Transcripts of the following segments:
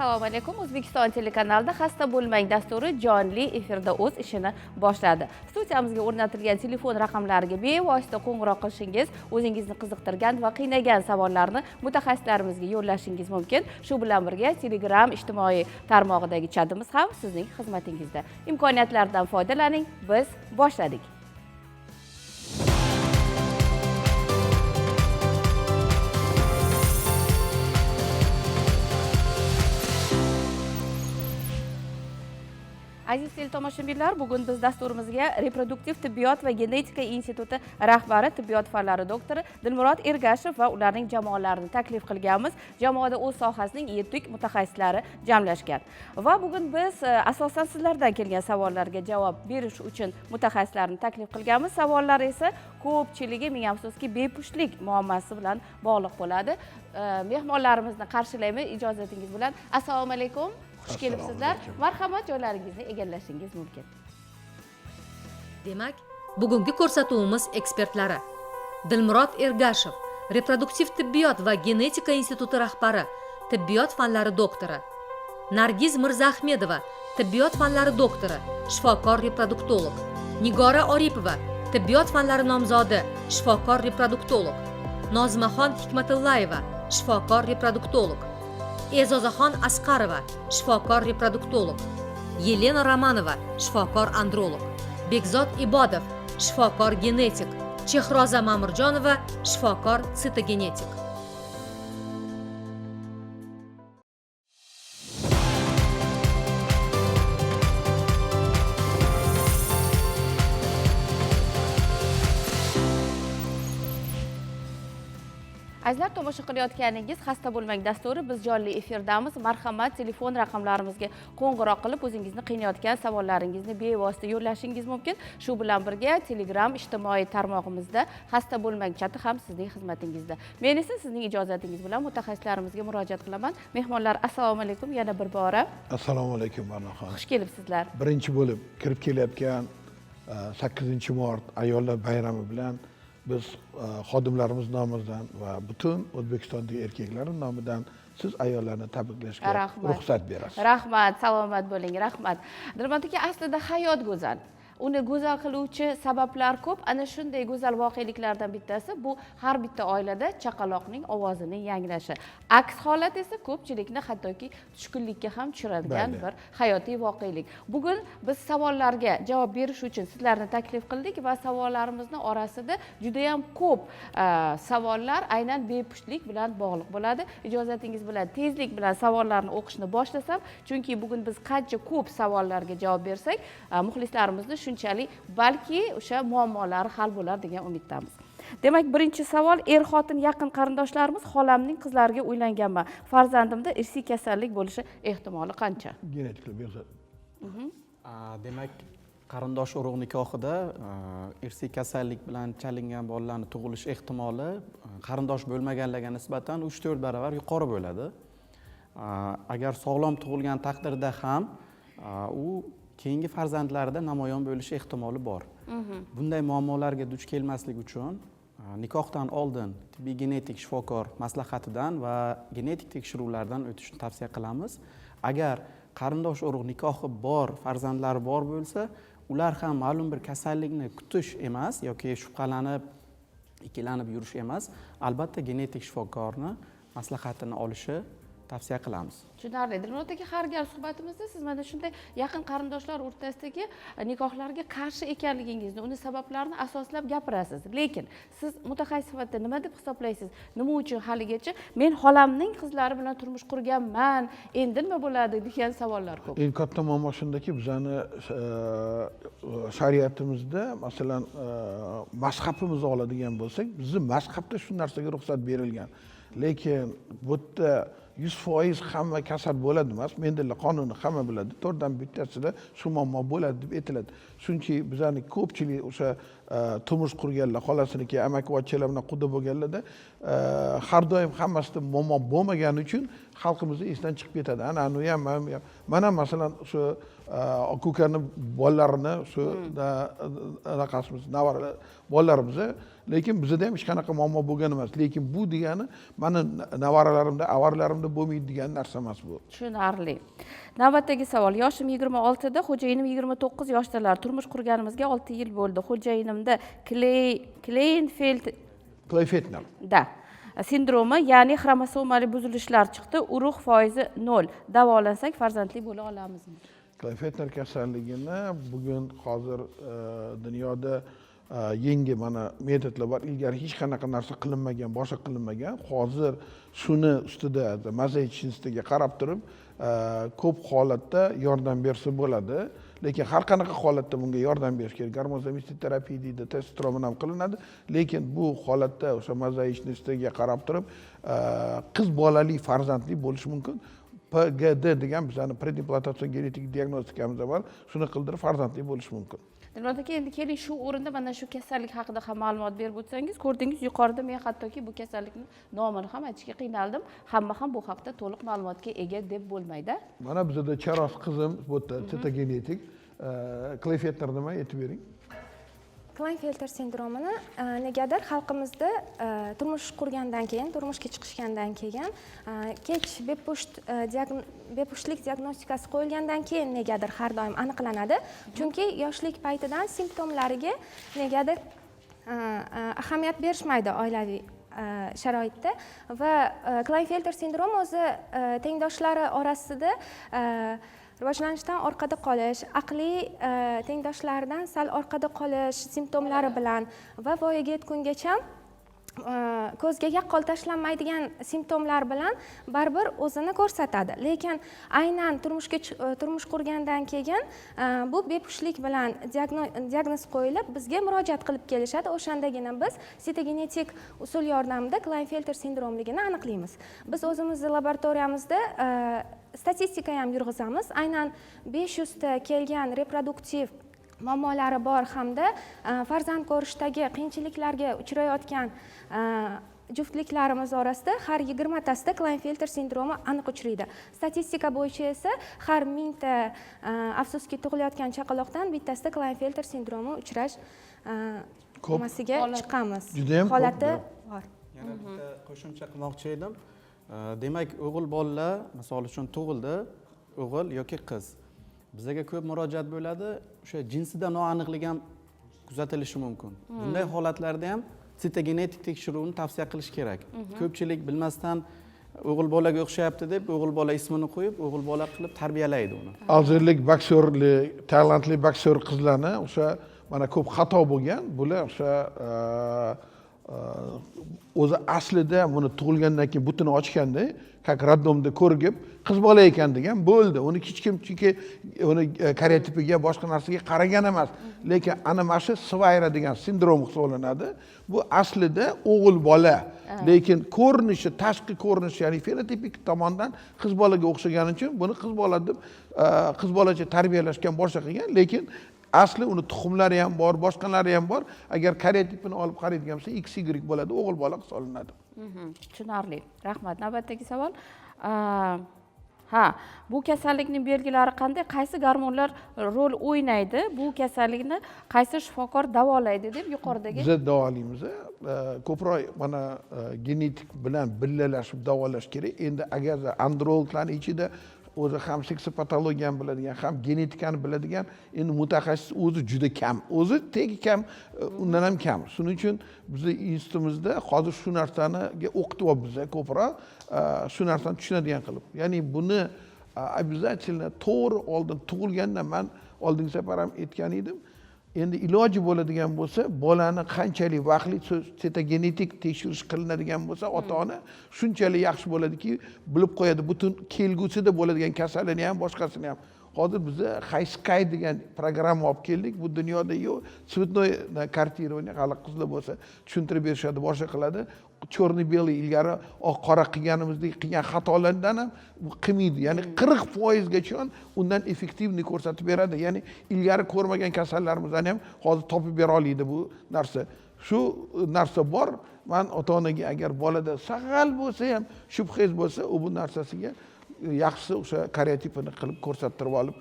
Assalomu alaykum. O'zbekiston telekanalida Xasta bo'lmang dasturi jonli efirda o'z ishini boshladi. Studiyamizga o'rnatilgan telefon raqamlariga bevosita qo'ng'iroq qilishingiz, o'zingizni qiziqtirgan va qiynagan savollarni mutaxassislarimizga yo'llashingiz mumkin. Shu bilan birga Telegram ijtimoiy tarmog'idagi chatimiz ham sizning xizmatingizda. Imkoniyatlardan foydalaning. Biz boshladik. Aziz teletomoshabinlar, bugun biz dasturimizga reproduktiv tibbiyot va genetika instituti rahbari, tibbiyot fanlari doktori Dilmurod Ergashev va ularning jamoalarini taklif qilganmiz. Jamoada o'z sohasining yetuk mutaxassislari jamlashgan. Va bugun biz asosan sizlardan kelgan savollarga javob berish uchun mutaxassislarni taklif qilganmiz. Savollar esa ko'pchiligi, ming afsuski, bepushtlik muammosi bilan bog'liq bo'ladi. Mehmonlarimizni qarshilaymiz ijozatingiz bilan. Assalomu alaykum. Xush kelibsizlar. Marhamat, joylaringizni egallashingiz mumkin. Demak, bugungi ko'rsatuvimiz ekspertlari: Dilmurod Ergashev, reproduktiv tibbiyot va genetika instituti rahbari, tibbiyot fanlari doktori; Nargiz Mirzaahmedova, tibbiyot fanlari doktori, shifokor reproduktolog; Nigora Oripova, tibbiyot fanlari nomzodi, shifokor reproduktolog; Nozimaxon Hikmatillayeva, shifokor reproduktolog; E'zozaxon Asqarova, shifokor reproduktolog; Yelena Romanova, shifokor androlog; Bekzod Ibodov, shifokor genetik; Chehroza Ma'murjonova, shifokor sitogenetik. Azizlar, tomosha qilayotganingiz Xasta bo'lmang dasturi. Biz jonli efirdamiz. Marhamat, telefon raqamlarimizga qo'ng'iroq qilib o'zingizni qiynayotgan savollaringizni bevosita yo'llashingiz mumkin. Shu bilan birga Telegram ijtimoiy tarmog'imizda Xasta bo'lmang chati ham sizning xizmatingizda. Men esa sizning ijozatingiz bilan mutaxassislarimizga murojaat qilaman. Mehmonlar, assalomu alaykum yana bir bora. Assalomu alaykum Barnoxon. Xush kelibsizlar. Birinchi bo'lib kirib kelayotgan 8-mart ayollar bayrami bilan biz xodimlarimiz nomidan va butun O'zbekistondagi erkaklar nomidan siz ayollarni tabriklashga ruxsat berasiz. Rahmat, salomat bo'ling, rahmat. Dilmurod aka, aslida hayot go'zal. Uni go'zal qiluvchi sabablar ko'p. Ana shunday go'zal voqeliklardan bittasi bu har bitta oilada chaqaloqning ovozining yanglashi. Aks holat esa ko'pchilikni hattoki tushkunlikka ham tushiradigan bir hayotiy voqelik. Bugun biz savollarga javob berish uchun sizlarni taklif qildik va savollarimizning orasida juda ham ko'p savollar aynan bepushtlik bilan bog'liq bo'ladi. Ijozatingiz bilan tezlik bilan savollarni o'qishni boshlasam, chunki bugun biz qancha ko'p savollarga javob bersak, muxlislarimizni shunchalik balki o'sha muammolari hal bo'lar degan umiddamiz. Demak, birinchi savol: er-xotin yaqin qarindoshlarimiz xolamning qizlariga uylanganman. Farzandimda irsiy kasallik bo'lishi ehtimoli qancha? Genetik Bekzod. Demak, qarindosh urug' nikohida irsiy kasallik bilan chalingan bolalarning tug'ilish ehtimoli qarindosh bo'lmaganlarga nisbatan 3-4 barobar yuqori bo'ladi. Agar sog'lom tug'ilgan taqdirda ham u keyingi farzandlarida namoyon bo'lishi ehtimoli bor. Bunday muammolarga duch kelmaslik uchun nikohdan oldin tibbiy genetik shifokor maslahatidan va genetik tekshiruvlardan o'tishni tavsiya qilamiz. Agar qarindosh urug' nikohi bor farzandlari bor bo'lsa, ular ham ma'lum bir kasallikni kutish emas yoki shubhalanib, ikkilanib yurish emas, albatta genetik shifokorni maslahatini olishi tavsiya qilamiz. Tushunarli. Dilmurod aka, har gal suhbatimizda siz mana shunday yaqin qarindoshlar o'rtasidagi nikohlarga qarshi ekanligingizni, uni sabablarini asoslab gapirasiz. Lekin siz mutaxassis sifatida nima deb hisoblaysiz? Nima uchun haligacha men xolamning qizlari bilan turmush qurganman, endi nima bo'ladi degan savollar ko'p. Eng katta muammo shundaki, bizani shariatimizda, masalan, mazhabimizni oladigan bo'lsak, bizning mazhabda shu narsaga ruxsat berilgan. Lekin bu yerda 100% hamma kasal bo'ladi emas. Mendel qonuni hamma biladi. 4 dan bittasida shu muammo bo'ladi deb aytiladi. Chunki bizning ko'pchilik o'sha turmush qurganlar, xolasiniki, amakivachchalar bilan quda bo'lganlarda har doim hammasida muammo bo'lmagani uchun xalqimizda esdan chiqib ketadi. Ana uni ham mana masalan o'sha aka ukani bolalarini shu anaqasimiz nevaralar bolalarimiz, lekin bizda ham hech qanaqa muammo bo'lgan emas. Lekin bu degani mani nevaralarimda, avarlarimda bo'lmaydi degan narsa emas bu. Tushunarli. Navbatdagi savol. Yoshim 26 da, xo'jayinim 29 yoshdalar. Turmush qurganimizga 6 yil bo'ldi. Xo'jayinimda Klinefelter sindromi, ya'ni xromosomali buzilishlar chiqdi. Urug' foizi 0. Davolansak farzandli bo'la olamizmi? Klinefelter kasalligini bugun hozir dunyoda yangi mana metodlar bor. Ilgari hech qanaqa narsa qilinmagan, boshqa qilinmagan. Hozir shuni ustida maza ichishga qarab turib, ko'p holatda yordam bersa bo'ladi. Lekin har qanaqa holatda bunga yordam berish kerak. Gormon-zamestитель terapiya deydi, testosteron ham qilinadi. Lekin bu holatda o'sha maza ichishga qarab turib, qiz bolali farzandli bo'lishi mumkin. PGD degan bizning predimplantatsion genetik diagnostikamiz bor. Shuni qildirib farzandli bo'lishi mumkin. Dilmurod aka, endi keling shu o'rinda mana shu kasallik haqida ham ma'lumot berib o'tsangiz, ko'rdingiz yuqorida men hattoki bu kasallikning nomini ham aytishga qiynaldim. Hamma ham bu haqda to'liq ma'lumotga ega deb bo'lmaydi. Mana bizda charos qizim bu yerda sitogenetik Klinefelter nima aytib bering? Klinefelter sindromini negadir xalqimizda turmush qurgandan keyin, turmushga chiqishgandan keyin, kech bepushtlik diagnostikasi qo'yilgandan keyin negadir har doim aniqlanadi. Chunki yoshlik paytidan simptomlariga negadir ahamiyat berishmaydi oilaviy sharoitda va Klinefelter sindromi o'zi tengdoshlari orasida rivojlanishdan orqada qolish, aqliy tengdoshlaridan sal orqada qolish simptomlari bilan va voyaga yetgungacha ko'zga yaqqol tashlanmaydigan simptomlar bilan baribir o'zini ko'rsatadi. Lekin aynan turmush qurgandan keyin bu bepushtlik bilan diagnoz qo'yilib, bizga murojaat qilib kelishadi. O'shandagina biz sitogenetik usul yordamida Klinefelter sindromligini aniqlaymiz. Biz o'zimizning laboratoriyamizda statistika ham yurg'izamiz. Aynan 500 ta kelgan reproduktiv muammolari bor hamda farzand ko'rishdagi qiyinchiliklarga uchrayotgan juftliklarimiz orasida har 20 tasida Klinefelter sindromi aniq uchraydi. Statistika bo'yicha esa har 1000 ta afsuski tug'ilayotgan chaqaloqdan bittasida Klinefelter sindromi uchrash masiga chiqamiz. Holati bor. Yana bitta qo'shimcha qilmoqchi edim. Demak, o'g'il bolalar, misol uchun tug'ildi, o'g'il yoki qiz. Bizga ko'p murojaat bo'ladi, o'sha jinsida noaniqlik ham kuzatilishi mumkin. Bunday holatlarda ham sitogenetik tekshiruvni tavsiya qilish kerak. Ko'pchilik bilmasdan o'g'il bolaga o'xshayapti deb o'g'il bola ismini qo'yib, o'g'il bola qilib tarbiyalaydi uni. Hozirlik boksyorli, talantli boksyor qizlarni o'sha mana ko'p xato bo'lgan. Bular o'sha o'zi aslida buni tug'ilgandan keyin butini ochganda, как роддомda ko'rib, qiz bola ekan degan bo'ldi. Uni hech kim chunki uni karyotipiga, boshqa narsaga qaragan emas. Lekin ana mana shu svayra degan sindrom hisoblanadi. Bu aslida o'g'il bola. Lekin ko'rinishi, tashqi ko'rinishi, ya'ni fenotipik tomondan qiz bolaga o'xshagani uchun buni qiz bola deb qiz bolacha tarbiyalashgan boshqa qilgan, lekin asli uni tuxumlari ham bor, boshqalari ham bor. Agar karyotipini olib qaraydigan bo'lsa, XY bo'ladi, o'g'il bola hisoblanadi. Tushunarli. Rahmat. Navbatdagi savol. Bu kasallikning belgilari qanday? Qaysi gormonlar rol o'ynaydi? Bu kasallikni qaysi shifokor davolaydi deb yuqoridagi? Biz davolaymiz. Ko'proq mana genetik bilan birgalashib davolash kerak. Endi agar androloglarning ichida o'zi ham seksopatologiyani biladigan, ham genetikani biladigan endi mutaxassis o'zi juda kam. O'zi tegi kam, undan ham kam. Shuning uchun bizning institutimizda hozir shu narsani o'qityapmiz ko'proq, shu narsani tushunadigan qilib. Ya'ni buni обязательно to'g'ri oldin tug'ilganda men oldingi safar ham aytgan edim. Endi iloji bo'ladigan bo'lsa, bolani qanchalik vaqtli sitogenetik tekshirish qilinadigan bo'lsa, ota-ona shunchalik yaxshi bo'ladiki, bilib qo'yadi butun kelgusida bo'ladigan kasallikni ham, boshqasini ham. Hozir bizda Hayskay degan programma olib keldik. Bu dunyoda yo'q. Цветной kartirani hali qizlar bo'lsa tushuntirib berishadi, boshqa qiladi. Черный-белый ilgari oq qora qilganimizdek qilgan xatolardan ham qilmaydi. Ya'ni 40% gacha undan effektivni ko'rsatib beradi. Ya'ni ilgari ko'rmagan kasallarimizdan ham hozir topib bera oladi bu narsa. Shu narsa bor. Men ota-onaga agar bolada saqal bo'lsa ham, shubhangiz bo'lsa, u bu narsasiga yaxshisi o'sha karyotipini qilib ko'rsattirib olib,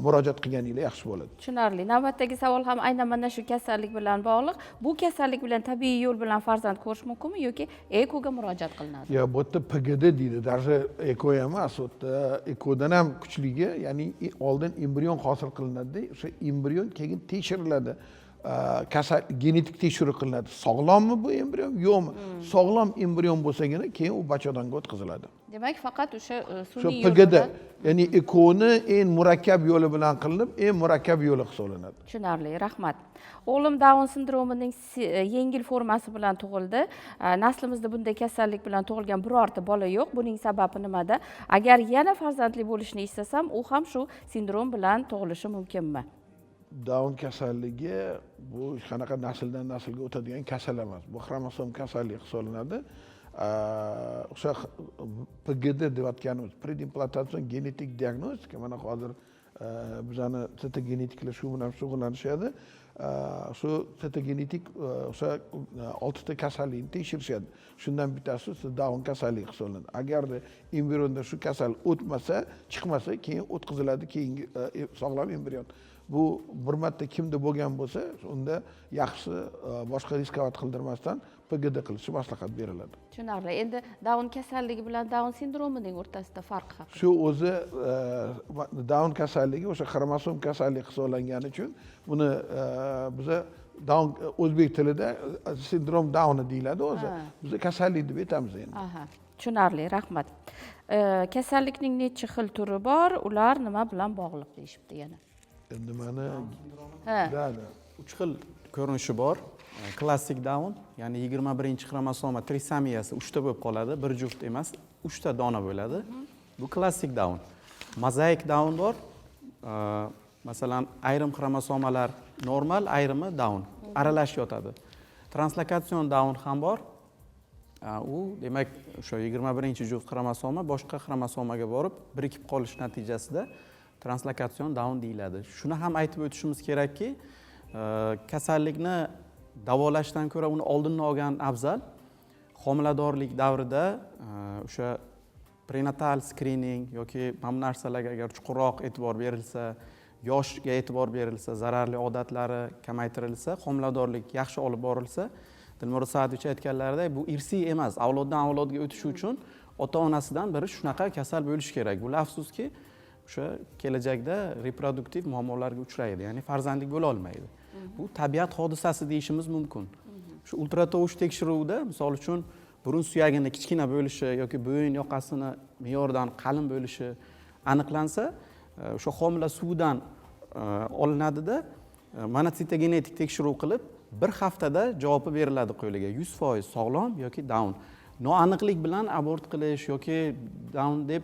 murojaat qilganinglar yaxshi bo'ladi. Tushunarli. Navbatdagi savol ham aynan mana shu kasallik bilan bog'liq. Bu kasallik bilan tabiiy yo'l bilan farzand ko'rish mumkinmi yoki ekoga murojaat qilinadi? Ya bu yerda PGD deydi, даже eko emas, u yerda ekodan ham kuchligi, ya'ni oldin embrion hosil qilinadi, o'sha embrion keyin tekshiriladi. Kasal genetik tekshiruv qilinadi. Sog'lommi bu embrion, yo'qmi? Sog'lom embrion bo'lsagina keyin u bachadonga o'tkaziladi. Demak, faqat o'sha Shu sun'iy yo'l PGD, bilan. ya'ni ekoni eng murakkab yo'li bilan qilinib, eng murakkab yo'li hisoblanadi. Tushunarli, rahmat. O'g'lim Down sindromining yengil formasi bilan tug'ildi. Naslimizda bunday kasallik bilan tug'ilgan birorta bola yo'q. Buning sababi nimada? Agar yana farzandli bo'lishni istasam, u ham shu sindrom bilan tug'ilishi mumkinmi? Down kasalligi bu qanaqa nasldan naslga o'tadigan kasal emas. Bu xromosom kasalligi hisoblanadi. O'sha PGD deyotganimiz predimplantatsion genetik diagnostika, mana hozir bizani sitogenetiklar shu bilan shug'ullanishadi. Shu sitogenetik o'sha 6 ta kasallikni tekshirishadi. Shundan bittasi Down kasalligi hisoblanadi. Agarda embrionda shu kasal o'tmasa, chiqmasa, keyin o'tkaziladi keyingi sog'lom embrion. Bu bir marta kimda bo'lgan bo'lsa, unda yaxshi boshqa riskovat qildirmasdan PGD qilishni maslahat beriladi. Tushunarli. Endi Down kasalligi bilan Down sindromining o'rtasida farq haqida. Shu o'zi Down kasalligi o'sha xromosom kasalligi hisoblangani uchun buni biza Down o'zbek tilida sindrom Down deyiladi o'zi. Biz kasallik deb aytamiz endi. Aha. Tushunarli, rahmat. Kasallikning necha xil turi bor? Ular nima bilan bog'liq deyishibdi yana? Endi mana 3 xil ko'rinishi bor. Klassik Down, ya'ni 21-xromosoma trisamiyasi 3 ta bo'lib qoladi, bir juft emas, 3 ta dona bo'ladi. Bu klassik Down. Mozaik Down bor. Masalan, ayrim xromosomalar normal, ayrimi Down, aralashib yotadi. Translokatsion Down ham bor. U demak, o'sha 21-juft xromosoma boshqa xromosomaga borib, birikib qolish natijasida translokatsion Down deyiladi. Shuni ham aytib o'tishimiz kerakki, kasallikni davolashdan ko'ra uni oldinni olgan afzal. Homiladorlik davrida o'sha prenatal screening yoki mana bu narsalarga agar chuqurroq e'tibor berilsa, yoshga e'tibor berilsa, zararli odatlari kamaytirilsa, homiladorlik yaxshi olib borilsa, Dilmurod Saidovich aytganlaridek, bu irsiy emas, avloddan avlodga o'tishi uchun ota-onasidan biri shunaqa kasal bo'lishi kerak. Bu afsuski o'sha kelajakda reproduktiv muammolarga uchraydi, ya'ni farzandlik bo'la olmaydi. Bu tabiat hodisasi deyishimiz mumkin. Shu ultratovush tekshiruvida, misol uchun, burun suyagini kichkina bo'lishi yoki bo'yin yoqasini me'yordan qalin bo'lishi aniqlansa, o'sha homila suvidan olinadida, mana sitogenetik tekshiruv qilib, bir haftada javobi beriladi qo'liga. 100% sog'lom yoki Down. Noaniqlik bilan abort qilish yoki Down deb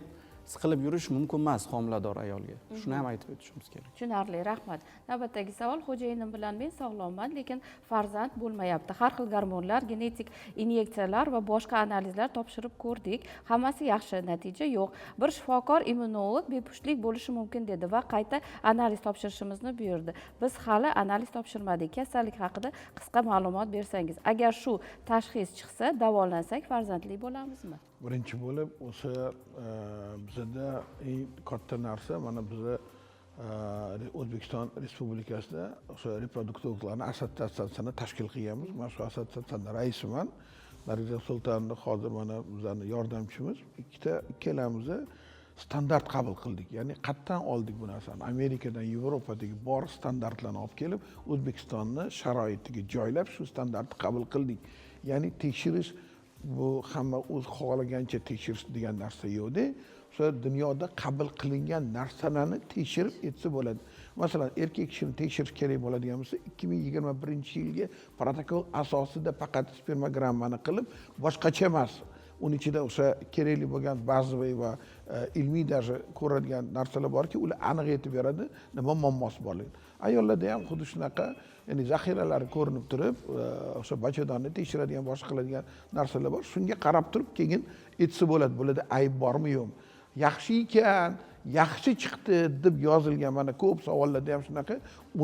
siqilib yurish mumkin emas homilador ayolga. Shuni ham aytib o'tishimiz kerak. Tushunarli, rahmat. Navbatdagi savol, xo'jayinim bilan men sog'lomman, lekin farzand bo'lmayapti. Har xil gormonlar, genetik inyeksiyalar va boshqa analizlar topshirib ko'rdik. Hammasi yaxshi, natija yo'q. Bir shifokor immunolog bepushtlik bo'lishi mumkin dedi va qayta analiz topshirishimizni buyurdi. Biz hali analiz topshirmadik. Kasallik haqida qisqa ma'lumot bersangiz. Agar shu tashxis chiqsa, davolansak farzandli bo'lamizmi? Birinchi bo'lib, o'sha bizda eng katta narsa, mana bizni O'zbekiston Respublikasida o'sha reproduktorlarning assotsiatsiyasini tashkil qilganmiz. Men shu assotsiatsiyaning raisiman. Nariza Sultonov hozir mana bizning yordamchimiz. Ikkalamiz standart qabul qildik. Ya'ni qattan oldik bu narsani. Amerikadan, Yevropadagi bor standartlarni olib kelib, O'zbekistonni sharoitiga joylab, shu standartni qabul qildik. Ya'ni tekshirish bu hamma o'z xohlagancha tekshirish degan narsa yo'qda. O'sha dunyoda qabul qilingan narsalarni tekshirib etsa bo'ladi. Masalan, erkak kishini tekshirish kerak bo'ladigan bo'lsa, 2021-yilgi protokol asosida faqat spermogrammani qilib, boshqacha emas. Uning ichida o'sha kerakli bo'lgan bazaviy va ilmiy darajada ko'radigan narsalar borki, ular aniq aytib beradi, nima muammosi borligini. Ayollarda ham xuddi shunaqa, ya'ni zaxiralari ko'rinib turib, o'sha bachadonni tekshiradigan, boshqa qiladigan narsalar bor. Shunga qarab turib, keyin aytsa bo'ladi, bularda ayb bormi yo'qmi? Yaxshi ekan, yaxshi chiqdi deb yozilgan, mana ko'p savollarda ham shunaqa,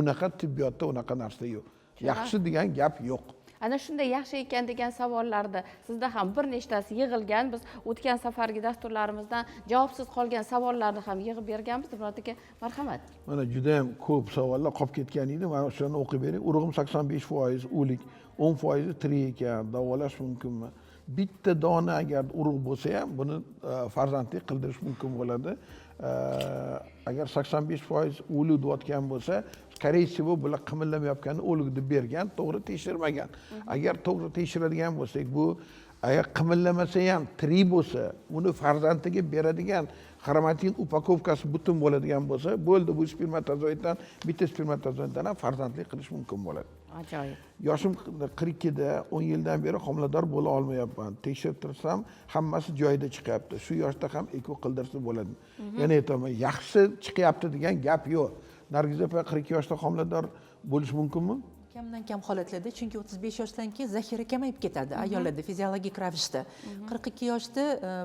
unaqa tibbiyotda unaqa narsa yo'q. Yaxshi degan gap yo'q. ana shunday yaxshi ekan degan savollarni sizda ham bir nechtasi yig'ilgan. Biz o'tgan safargi dasturlarimizdan javobsiz qolgan savollarni ham yig'ib berganmiz. Dilmurod aka, marhamat. Mana juda ham ko'p savollar qolib ketgan edi. Mana o'shani o'qib bering. Urug'im 85% o'lik, 10% tirik ekan, davolash mumkinmi? Bitta dona agar urug' bo'lsa ham buni farzandlik qildirish mumkin bo'ladi. Agar 85% o'lik deyotgan bo'lsa, скорее всего bular qimillamayotganini o'lik deb bergan, to'g'ri tekshirmagan. Agar to'g'ri tekshiradigan bo'lsak, bu agar qimillamasa ham tirik bo'lsa, uni farzandiga beradigan xromatin upakovkasi butun bo'ladigan bo'lsa, bo'ldi, bu spermatozoiddan bitta spermatozoiddan ham farzandlik qilish mumkin bo'ladi. Ajoyib. Yoshim 42 da 10 yildan beri homilador bo'la olmayapman. Tekshirib tursam, hammasi joyida chiqyapti. Shu yoshda ham eko qildirsa bo'ladi. Yana aytaman, yaxshi chiqyapti degan gap yo'q. Nargiz opa 42 yoshda homilador bo'lish mumkinmi? Kamdan kam holatlarda, chunki 35 yoshdan keyin zaxira kamayib ketadi ayollarda fiziologik ravishda. 42 yoshda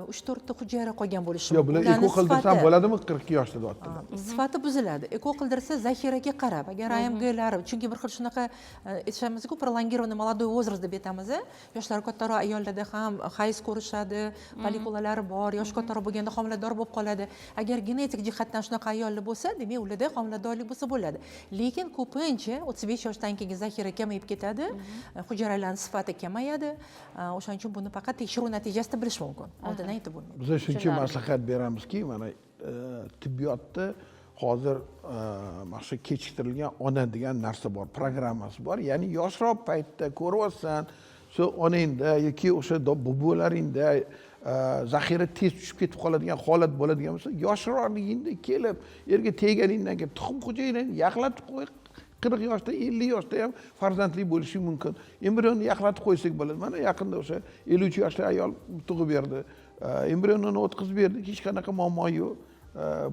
3-4 ta hujayra qolgan bo'lishi mumkin. Yo'q, bular eko qildirsam bo'ladimi 42 yoshda deyaptilar. Sifati buziladi. Eko qildirsa zaxiraga qarab, agar AMGlari, chunki bir xil shunaqa aytishamiz-ku, prolongirованный молодой возраст deb aytamiz. Yoshlar kattaroq ayollarda ham hayz ko'rishadi, folikulalari bor, yosh kattaroq bo'lganda homilador bo'lib qoladi. Agar genetik jihatdan shunaqa ayollar bo'lsa, demak ularda homiladorlik bo'lsa bo'ladi. Lekin ko'pincha 35 yoshdan keyin zaxira kamayib ketadi, hujayralarning sifati kamayadi. O'shaning uchun buni faqat tekshiruv natijasida bilish mumkin. Oldin aytib bo'lmaydi. Biz shuncha maslahat beramizki, mana tibbiyotda hozir mana shu kechiktirilgan ona degan narsa bor, programmasi bor. Ya'ni yoshroq paytda ko'ryapsan, shu onangda yoki o'sha bobolaringda zaxira tez tushib ketib qoladigan holat bo'ladigan bo'lsa, yoshroqligingda kelib, erga teganingdan keyin tuxum xo'jayining yaqlatib qo'y. 40 yoshda, 50 yoshda ham farzandli bo'lishi mumkin. Embrionni yaqlatib qo'ysak bo'ladi. Mana yaqinda o'sha 53 yoshli ayol tug'ib berdi. Embrionni o'tkazib berdi, hech qanaqa muammo yo'q.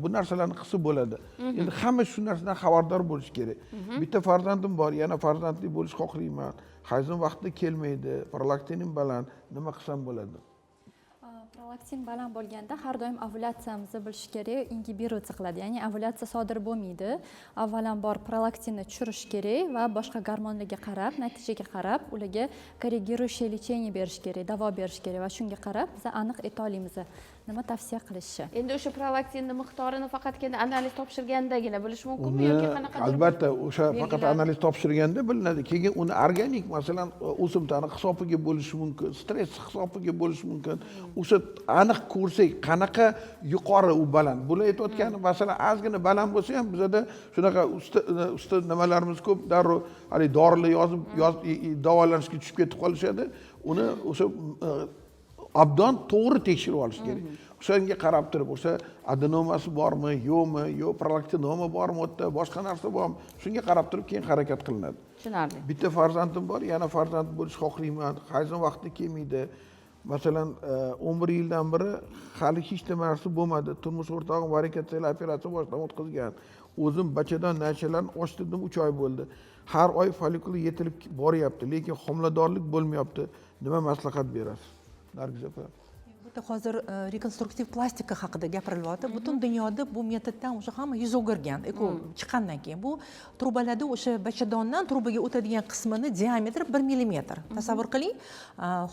Bu narsalarni qilsa bo'ladi. Endi hamma shu narsadan xabardor bo'lish kerak. Bitta farzandim bor, yana farzandli bo'lish xohlayman. Hayzim vaqtida kelmaydi, prolaktinim baland, nima qilsam bo'ladi? Prolaktin baland bo'lganda har doim ovulyatsiyamizni bilish kerak, ingibirutsiya qiladi, ya'ni ovulyatsiya sodir bo'lmaydi. Avvalambor prolaktinni tushirish kerak va boshqa gormonlarga qarab, natijaga qarab, ularga korrigiruющее lечение berish kerak, davo berish kerak va shunga qarab biz aniq ayta olamiz nima tavsiya qilishi. Endi o'sha prolaktinning miqdorini faqatgina analiz topshirgandagina bilish mumkinmi yoki qanaqadir? Albatta, o'sha faqat analiz topshirganda bilinadi. Keyin uni organik, masalan, o'simtani hisobiga bo'lishi mumkin, stress hisobiga bo'lishi mumkin. O'sha aniq ko'rsak, qanaqa yuqori u baland. Bular aytayotgani, masalan, ozgina baland bo'lsa ham bizda shunaqa usta nimalarimiz ko'p, darrov hali dorilar yozib davolanishga tushib ketib qolishadi. Uni o'sha abdon to'g'ri tekshirib olish kerak. O'shanga qarab turib, o'sha adenomasi bormi, yo'qmi, yo'q prolaktinoma bormi, o'tda boshqa narsa bormi, shunga qarab turib keyin harakat qilinadi. Tushunarli. Bitta farzandim bor, yana farzand bo'lish xohlayman, hayzim vaqti kelmaydi. Masalan, 11 yildan beri hali hech narsa bo'lmadi. Turmush o'rtog'im varikatsiya operatsiya boshdan o'tkazgan. O'zim bachadan narsalarni ochtirdim, 3 oy bo'ldi. Har oy folikul yetilib boryapti, lekin homiladorlik bo'lmayapti. Nima maslahat berasiz? Nargiz opa. Hozir rekonstruktiv plastika haqida gapirilyapti. Butun dunyoda bu metoddan o'sha hamma yuz o'girgan. Eko chiqqandan keyin bu trubalarda o'sha bachadondan trubaga o'tadigan qismini diametri 1 mm. Tasavvur qiling,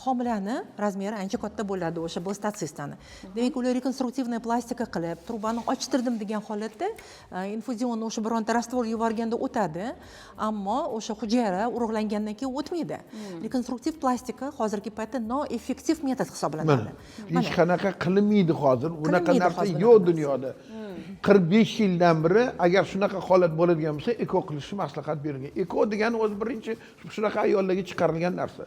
homilani razmeri ancha katta bo'ladi o'sha blastocistani. Demak, ular rekonstruktivniy plastika qilib, trubani ochtirdim degan holatda infuzionni o'sha bironta rastvor yuborganda o'tadi, ammo o'sha hujayra urug'langandan keyin o'tmaydi. Rekonstruktiv plastika hozirgi paytda noeffektiv metod hisoblanadi. Hech qanaqa qilinmaydi hozir. Unaqa narsa yo'q dunyoda. 45 yildan beri agar shunaqa holat bo'ladigan bo'lsa, eko qilishni maslahat berilgan. Eko degani o'zi birinchi shunaqa ayollarga chiqarilgan narsa.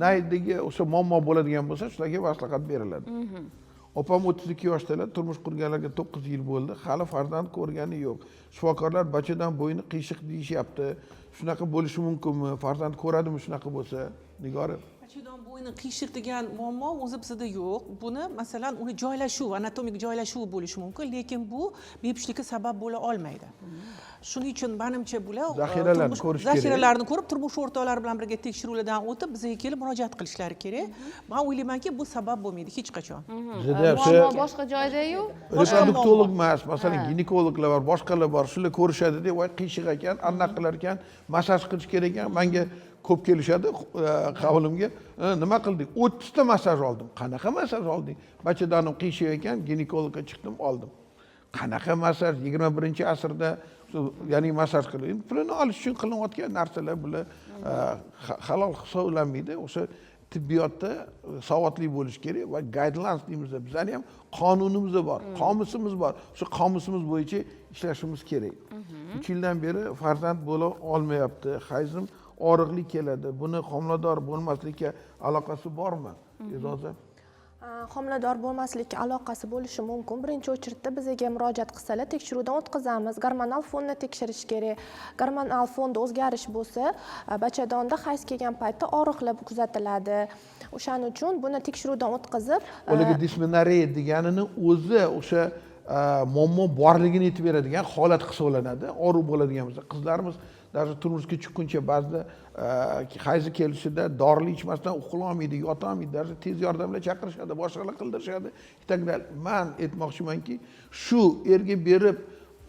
Naydagi o'sha muammo bo'ladigan bo'lsa, shularga maslahat beriladi. Opam 32 yoshdalar, turmush qurganlarga 9 yil bo'ldi, hali farzand ko'rgani yo'q. Shifokorlar bachadan bo'yni qiyshiq deyishyapti. Shunaqa bo'lishi mumkinmi? Farzand ko'radimi shunaqa bo'lsa? Nigora Bachadan bo'yni qiyshiq degan muammo o'zi bizda yo'q. Buni masalan uni joylashuv, anatomik joylashuv bo'lishi mumkin, lekin bu bepushtlikka sabab bo'la olmaydi. Shuning uchun menimcha bular zaxiralarni ko'rib, turmush o'rtoqlari bilan birga tekshiruvlardan o'tib, bizga kelib murojaat qilishlari kerak. Men o'ylaymanki, bu sabab bo'lmaydi hech qachon. Muammo boshqa joyda-yu, reproduktolog emas, masalan, ginekologlar bor, boshqalar bor, shular ko'rishadi deb, voy qiyshiq ekan, anaqa qilar ekan, massaj qilish kerak ekan, menga ko'p kelishadi qavolimga, nima qildik? 30 ta massaj oldim. Qanaqa massaj olding? Bachadanim qiyshib ekan, ginekologga chiqdim, oldim. Qanaqa massaj 21-asrda ya'ni massaj qilib, pulini olish uchun qilinayotgan narsalar bular halol hisoblanmaydi. O'sha tibbiyotda savodli bo'lish kerak va guidelines deymiz. Bizning ham qonunimiz bor, qomusimiz bor. Shu qomusimiz bo'yicha ishlashimiz kerak. 3 yildan beri farzand bo'la olmayapti. Hayzim og'riqli keladi. Buni homilador bo'lmaslikka aloqasi bormi? E'zoza? Homilador bo'lmaslikka aloqasi bo'lishi mumkin. Birinchi o'chirda bizga murojaat qilsalar, tekshiruvdan o'tkazamiz. Gormonal fonni tekshirish kerak. Gormonal fonda o'zgarish bo'lsa, bachadonda hayz kelgan paytda og'riqlar kuzatiladi. O'shaning uchun buni tekshiruvdan o'tkazib, Ularga dismenoriya deganini o'zi o'sha muammo borligini aytib beradigan holat hisoblanadi. Og'riq bo'ladigan bo'lsa, qizlarimiz даже turmushga chiqquncha ba'zida hayzi kelishida dorilik ichmasdan uxlolmaydi, yotolmaydi, даже tez yordamlar chaqirishadi, boshqalar qildirishadi. Itaklar men aytmoqchimanki, shu erga berib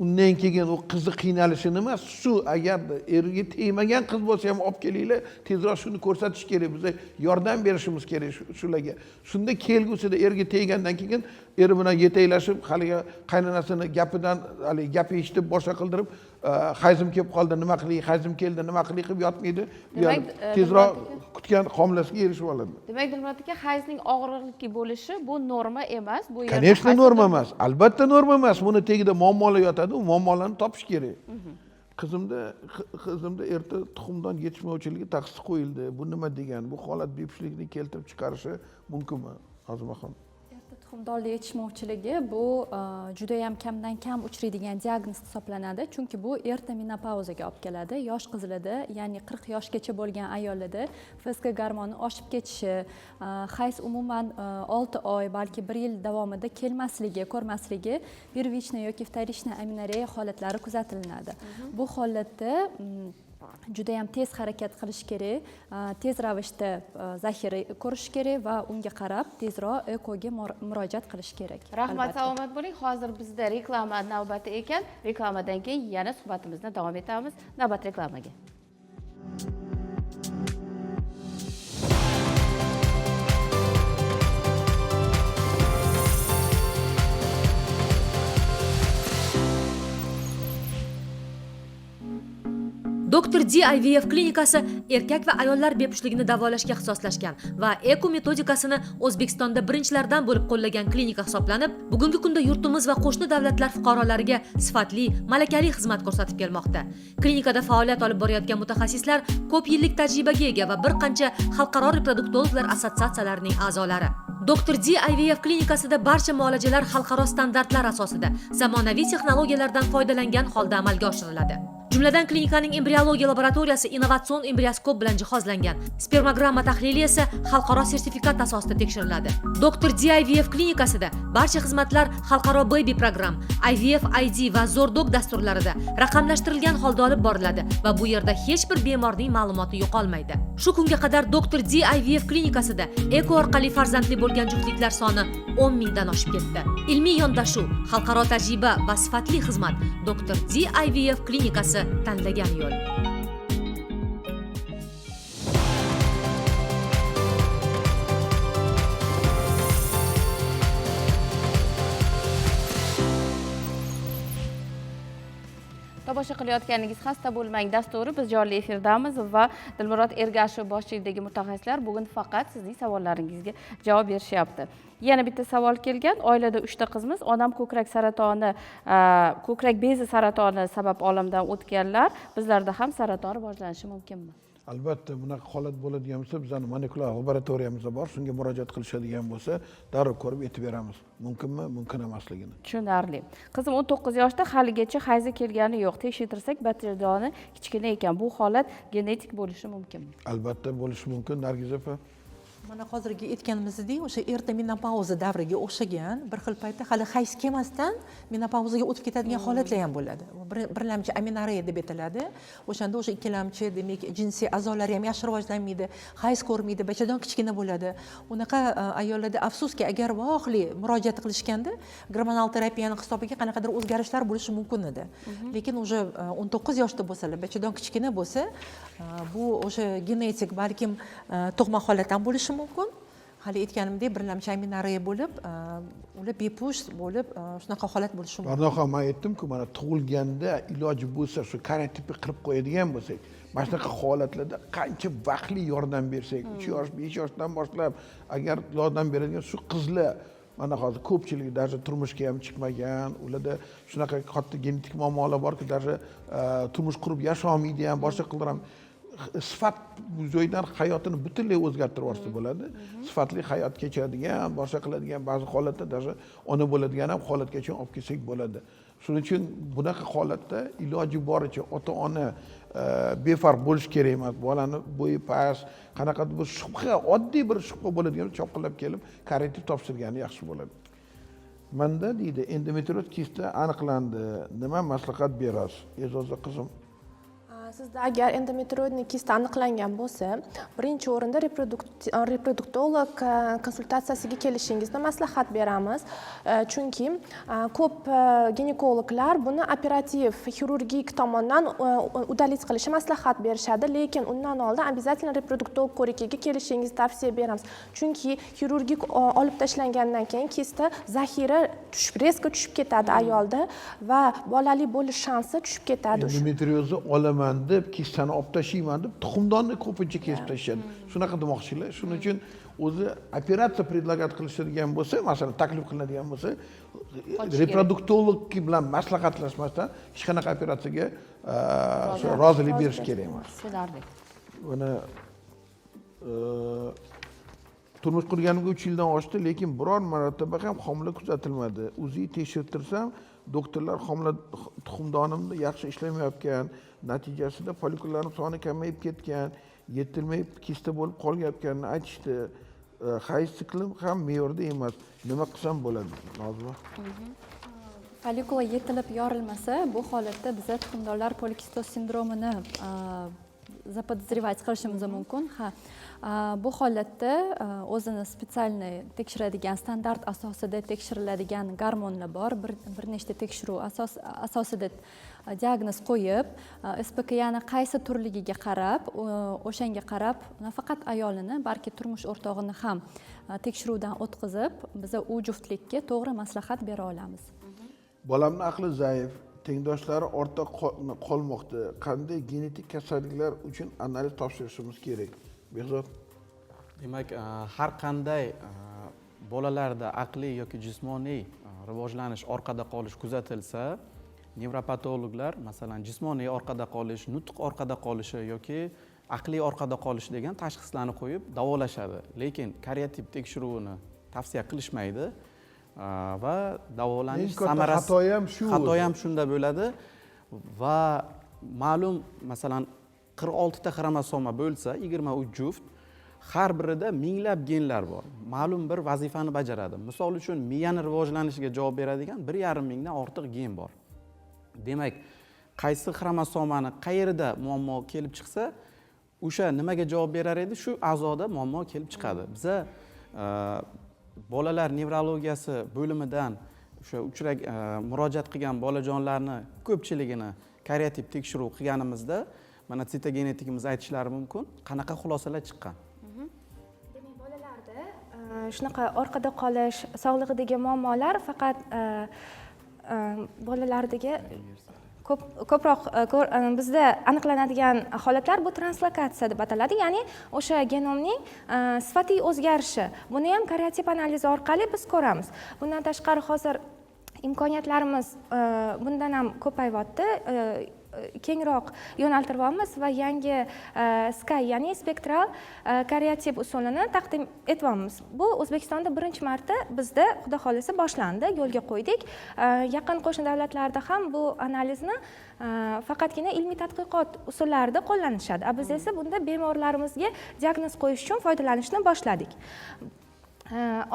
undan keyin u qizni qiynalishini emas, shu agarda erga tegmagan qiz bo'lsa ham olib kelinglar, tezroq shuni ko'rsatish kerak. Biz yordam berishimiz kerak shularga. Shunda kelgusida erga teggandan keyin eri bilan yetaklashib, haligi qaynonasini gapidan, haligi gap eshitib boshqa qildirib, hayzim kelib qoldi, nima qiling, hayzim keldi, nima qiling qilib yotmaydi. Tezroq kutgan homilasiga erishib oladi. Demak, Dilmurod aka, hayzning og'riqli bo'lishi bu norma emas. Bu yerda Конечно, norma emas. Albatta norma emas. Buni tagida muammolar yotadi, u muammolarni topish kerak. Qizimda erta tuxumdan yetishmovchiligi tashxisi qo'yildi. Bu nima degani? Bu holat bepushtlikni keltirib chiqarishi mumkinmi? Hozimaxon. Erta tuxumdonli yetishmovchiligi bu juda ham kamdan kam uchraydigan diagnoz hisoblanadi, chunki bu erta menopauzaga olib keladi. Yosh qizlarda, ya'ni 40 yoshgacha bo'lgan ayollarda FSH gormoni oshib ketishi, hayz umuman 6 oy, balki 1 yil davomida kelmasligi, ko'rmasligi, первичная yoki вторичная amenorreya holatlari kuzatiladi. Bu holatda juda ham tez harakat qilish kerak, tez ravishda zaxira ko'rish kerak va unga qarab tezroq ekoga murojaat qilish kerak. Rahmat, salomat bo'ling. Hozir bizda reklama navbati ekan. Reklamadan keyin yana suhbatimizni davom etamiz. Navbat reklamaga. Dr. D IVF klinikasi erkak va ayollar bepushtligini davolashga ixtisoslashgan va eko metodikasini O'zbekistonda birinchilardan bo'lib qo'llagan klinika hisoblanib, bugungi kunda yurtimiz va qo'shni davlatlar fuqarolariga sifatli, malakali xizmat ko'rsatib kelmoqda. Klinikada faoliyat olib borayotgan mutaxassislar ko'p yillik tajribaga ega va bir qancha xalqaro reproduktologlar assotsiatsiyalarining a'zolari. Dr. D IVF klinikasida barcha muolajalar xalqaro standartlar asosida zamonaviy texnologiyalardan foydalangan holda amalga oshiriladi. Jumladan klinikaning embriologiya laboratoriyasi innovatsion embrioskop bilan jihozlangan. Spermogramma tahlili esa xalqaro sertifikat asosida tekshiriladi. Dr. D IVF klinikasida barcha xizmatlar xalqaro baby program, IVF ID va Zordog dasturlarida raqamlashtirilgan holda olib boriladi va bu yerda hech bir bemorning ma'lumoti yo'qolmaydi. Shu kunga qadar Dr. D IVF klinikasida eko orqali farzandli bo'lgan juftliklar soni 10 mingdan oshib ketdi. Ilmiy yondashuv, xalqaro tajriba va sifatli xizmat Dr. D IVF klinikasi tanlagan yo'l. Tomosha qilayotganingiz xasta bo'lmang dasturi biz jonli efirdamiz va Dilmurod Ergashev boshchiligidagi mutaxassislar bugun faqat sizning savollaringizga javob berishyapti. Yana bitta savol kelgan. Oilada 3 ta qizimiz, onam ko'krak saratoni, ko'krak bezi saratoni sabab olamdan o'tganlar. Bizlarda ham saraton rivojlanishi mumkinmi? Albatta, bunaqa holat bo'ladigan bo'lsa, bizning molekulyar laboratoriyamiz bor. Shunga murojaat qilishadigan bo'lsa, darrov ko'rib aytib beramiz. Mumkinmi, mumkin emasligini. Tushunarli. Qizim 19 yoshda, haligacha hayzi kelgani yo'q. Tekshirtirsak, bachadoni kichkina ekan. Bu holat genetik bo'lishi mumkinmi? Albatta bo'lishi mumkin, Nargiz opa. mana hozirgi aytganimizdek o'sha erta menopauza davriga o'xshagan bir xil paytda hali hayz kelmasdan menopauzaga o'tib ketadigan holatlar ham bo'ladi. Birlamchi aminoreya deb aytiladi. O'shanda o'sha ikkilamchi demak jinsiy a'zolari ham yaxshi rivojlanmaydi, hayz ko'rmaydi, bachadon kichkina bo'ladi. Unaqa ayollarda afsuski agar voqli murojaat qilishganda gormonal terapiyani hisobiga qanaqadir o'zgarishlar bo'lishi mumkin edi. Lekin уже 19 yoshda bo'lsalar, bachadon kichkina bo'lsa, bu o'sha genetik balkim tug'ma holat ham bo'lishi mumkin. Hali aytganimdek birlamchi aminoreya bo'lib, ular bepush bo'lib, shunaqa holat bo'lishi mumkin. Barnoqa men aytdim-ku, mana tug'ilganda iloji bo'lsa shu karyotipi qilib qo'yadigan bo'lsak, mana shunaqa holatlarda qancha vaqtli yordam bersak, 3 yosh, 5 yoshdan boshlab agar yordam beradigan shu qizlar mana hozir ko'pchiligi даже turmushga ham chiqmagan, ularda shunaqa katta genetik muammolar borki, даже turmush qurib yasholmaydi ham, boshqa qilib ham sifat joydan hayotini butunlay o'zgartirib yuborsa bo'ladi. Sifatli hayot kechiradigan, boshqa qiladigan ba'zi holatda даже ona bo'ladigan ham holatgacha olib kelsak bo'ladi. Shuning uchun bunaqa holatda iloji boricha ota-ona befarq bo'lish kerak emas. Bolani bo'yi past, qanaqadir bir shubha, oddiy bir shubha bo'ladigan cho'qqilab kelib, karyotit topshirgani yaxshi bo'ladi. Manda deydi, endometrioz kisti aniqlandi. Nima maslahat berasiz? E'zoza qizim. Sizda agar endometrioidni kist aniqlangan bo'lsa, birinchi o'rinda reproduktolog konsultatsiyasiga kelishingizni maslahat beramiz. Chunki ko'p ginekologlar buni operativ xirurgik tomondan udalить qilishni maslahat berishadi, lekin undan oldin обязательно reproduktolog ko'rigiga kelishingizni tavsiya beramiz. Chunki xirurgik olib tashlangandan keyin kistda zaxira rezko tushib ketadi ayolda va bolali bo'lish shansi tushib ketadi. Endometriozni olaman deb kistani olib tashlayman deb tuxumdonni ko'pincha kesib tashlashadi. Shunaqa demoqchilar. Shuning uchun o'zi operatsiya predlagat qilishadigan bo'lsa, masalan, taklif qilinadigan bo'lsa, reproduktolog bilan maslahatlashmasdan hech qanaqa operatsiyaga rozilik berish kerak emas. Mana turmush qurganimga 3 yildan oshdi, lekin biror marotaba ham homila kuzatilmadi. O'zi tekshirtirsam, doktorlar homila tuxumdonimda yaxshi ishlamayotgan, natijasida follikullarning soni kamayib ketgan, yetilmay kista bo'lib qolayotganini aytishdi. Hayz siklim ham me'yorda emas. Nima qilsam bo'ladi, Nozima? Follikula yetilib yorilmasa, bu holatda biz tuxumdonlar polikistoz sindromini заподозревать qilishimiz mumkin. Bu holatda o'zini spesialniy tekshiradigan, standart asosida tekshiriladigan gormonlar bor. Bir nechta tekshiruv asosida diagnoz qo'yib, SPKni qaysi turligiga qarab, o'shanga qarab nafaqat ayolini, balki turmush o'rtog'ini ham tekshiruvdan o'tkazib, biz u juftlikka to'g'ri maslahat bera olamiz. Bolamning aqli zaif, tengdoshlari ortda qolmoqda. Qanday genetik kasalliklar uchun analiz topshirishimiz kerak? Behzod. Demak, har qanday bolalarda aqliy yoki jismoniy rivojlanish, orqada qolish kuzatilsa, nevropatologlar masalan jismoniy orqada qolish, nutq orqada qolishi yoki aqliy orqada qolish degan tashxislarni qo'yib davolashadi. Lekin karyotip tekshiruvini tavsiya qilishmaydi va davolanish samarasi xato ham shunda bo'ladi va ma'lum masalan 46 ta xromosoma bo'lsa, 23 juft, har birida minglab genlar bor. Ma'lum bir vazifani bajaradi. Misol uchun miyani rivojlanishiga javob beradigan 1,5 mingdan ortiq gen bor. Demak, qaysi xromosomani qayerda muammo kelib chiqsa, o'sha nimaga javob berar edi, shu a'zoda muammo kelib chiqadi. Biza bolalar nevrologiyasi bo'limidan o'sha murojaat qilgan bolajonlarni ko'pchiligini karyotip tekshiruv qilganimizda mana sitogenetikimiz aytishlari mumkin, qanaqa xulosalar chiqqan. Demak, bolalarda shunaqa orqada qolish, sog'lig'idagi muammolar faqat bolalardagi ko'proq bizda aniqlanadigan holatlar bu translokatsiya deb ataladi, ya'ni o'sha genomning sifatiy o'zgarishi. Buni ham karyotip analizi orqali biz ko'ramiz. Bundan tashqari hozir imkoniyatlarimiz bundan ham ko'payyapti. kengroq yo'naltiryapmiz va yangi Sky, ya'ni spektral karyatib usulini taqdim etyapmiz. Bu O'zbekistonda birinchi marta bizda xudo xolisa boshlandi, yo'lga qo'ydik. Yaqin qo'shni davlatlarda ham bu analizni faqatgina ilmiy tadqiqot usullarida qo'llanishadi. Biz esa bunda bemorlarimizga diagnoz qo'yish uchun foydalanishni boshladik.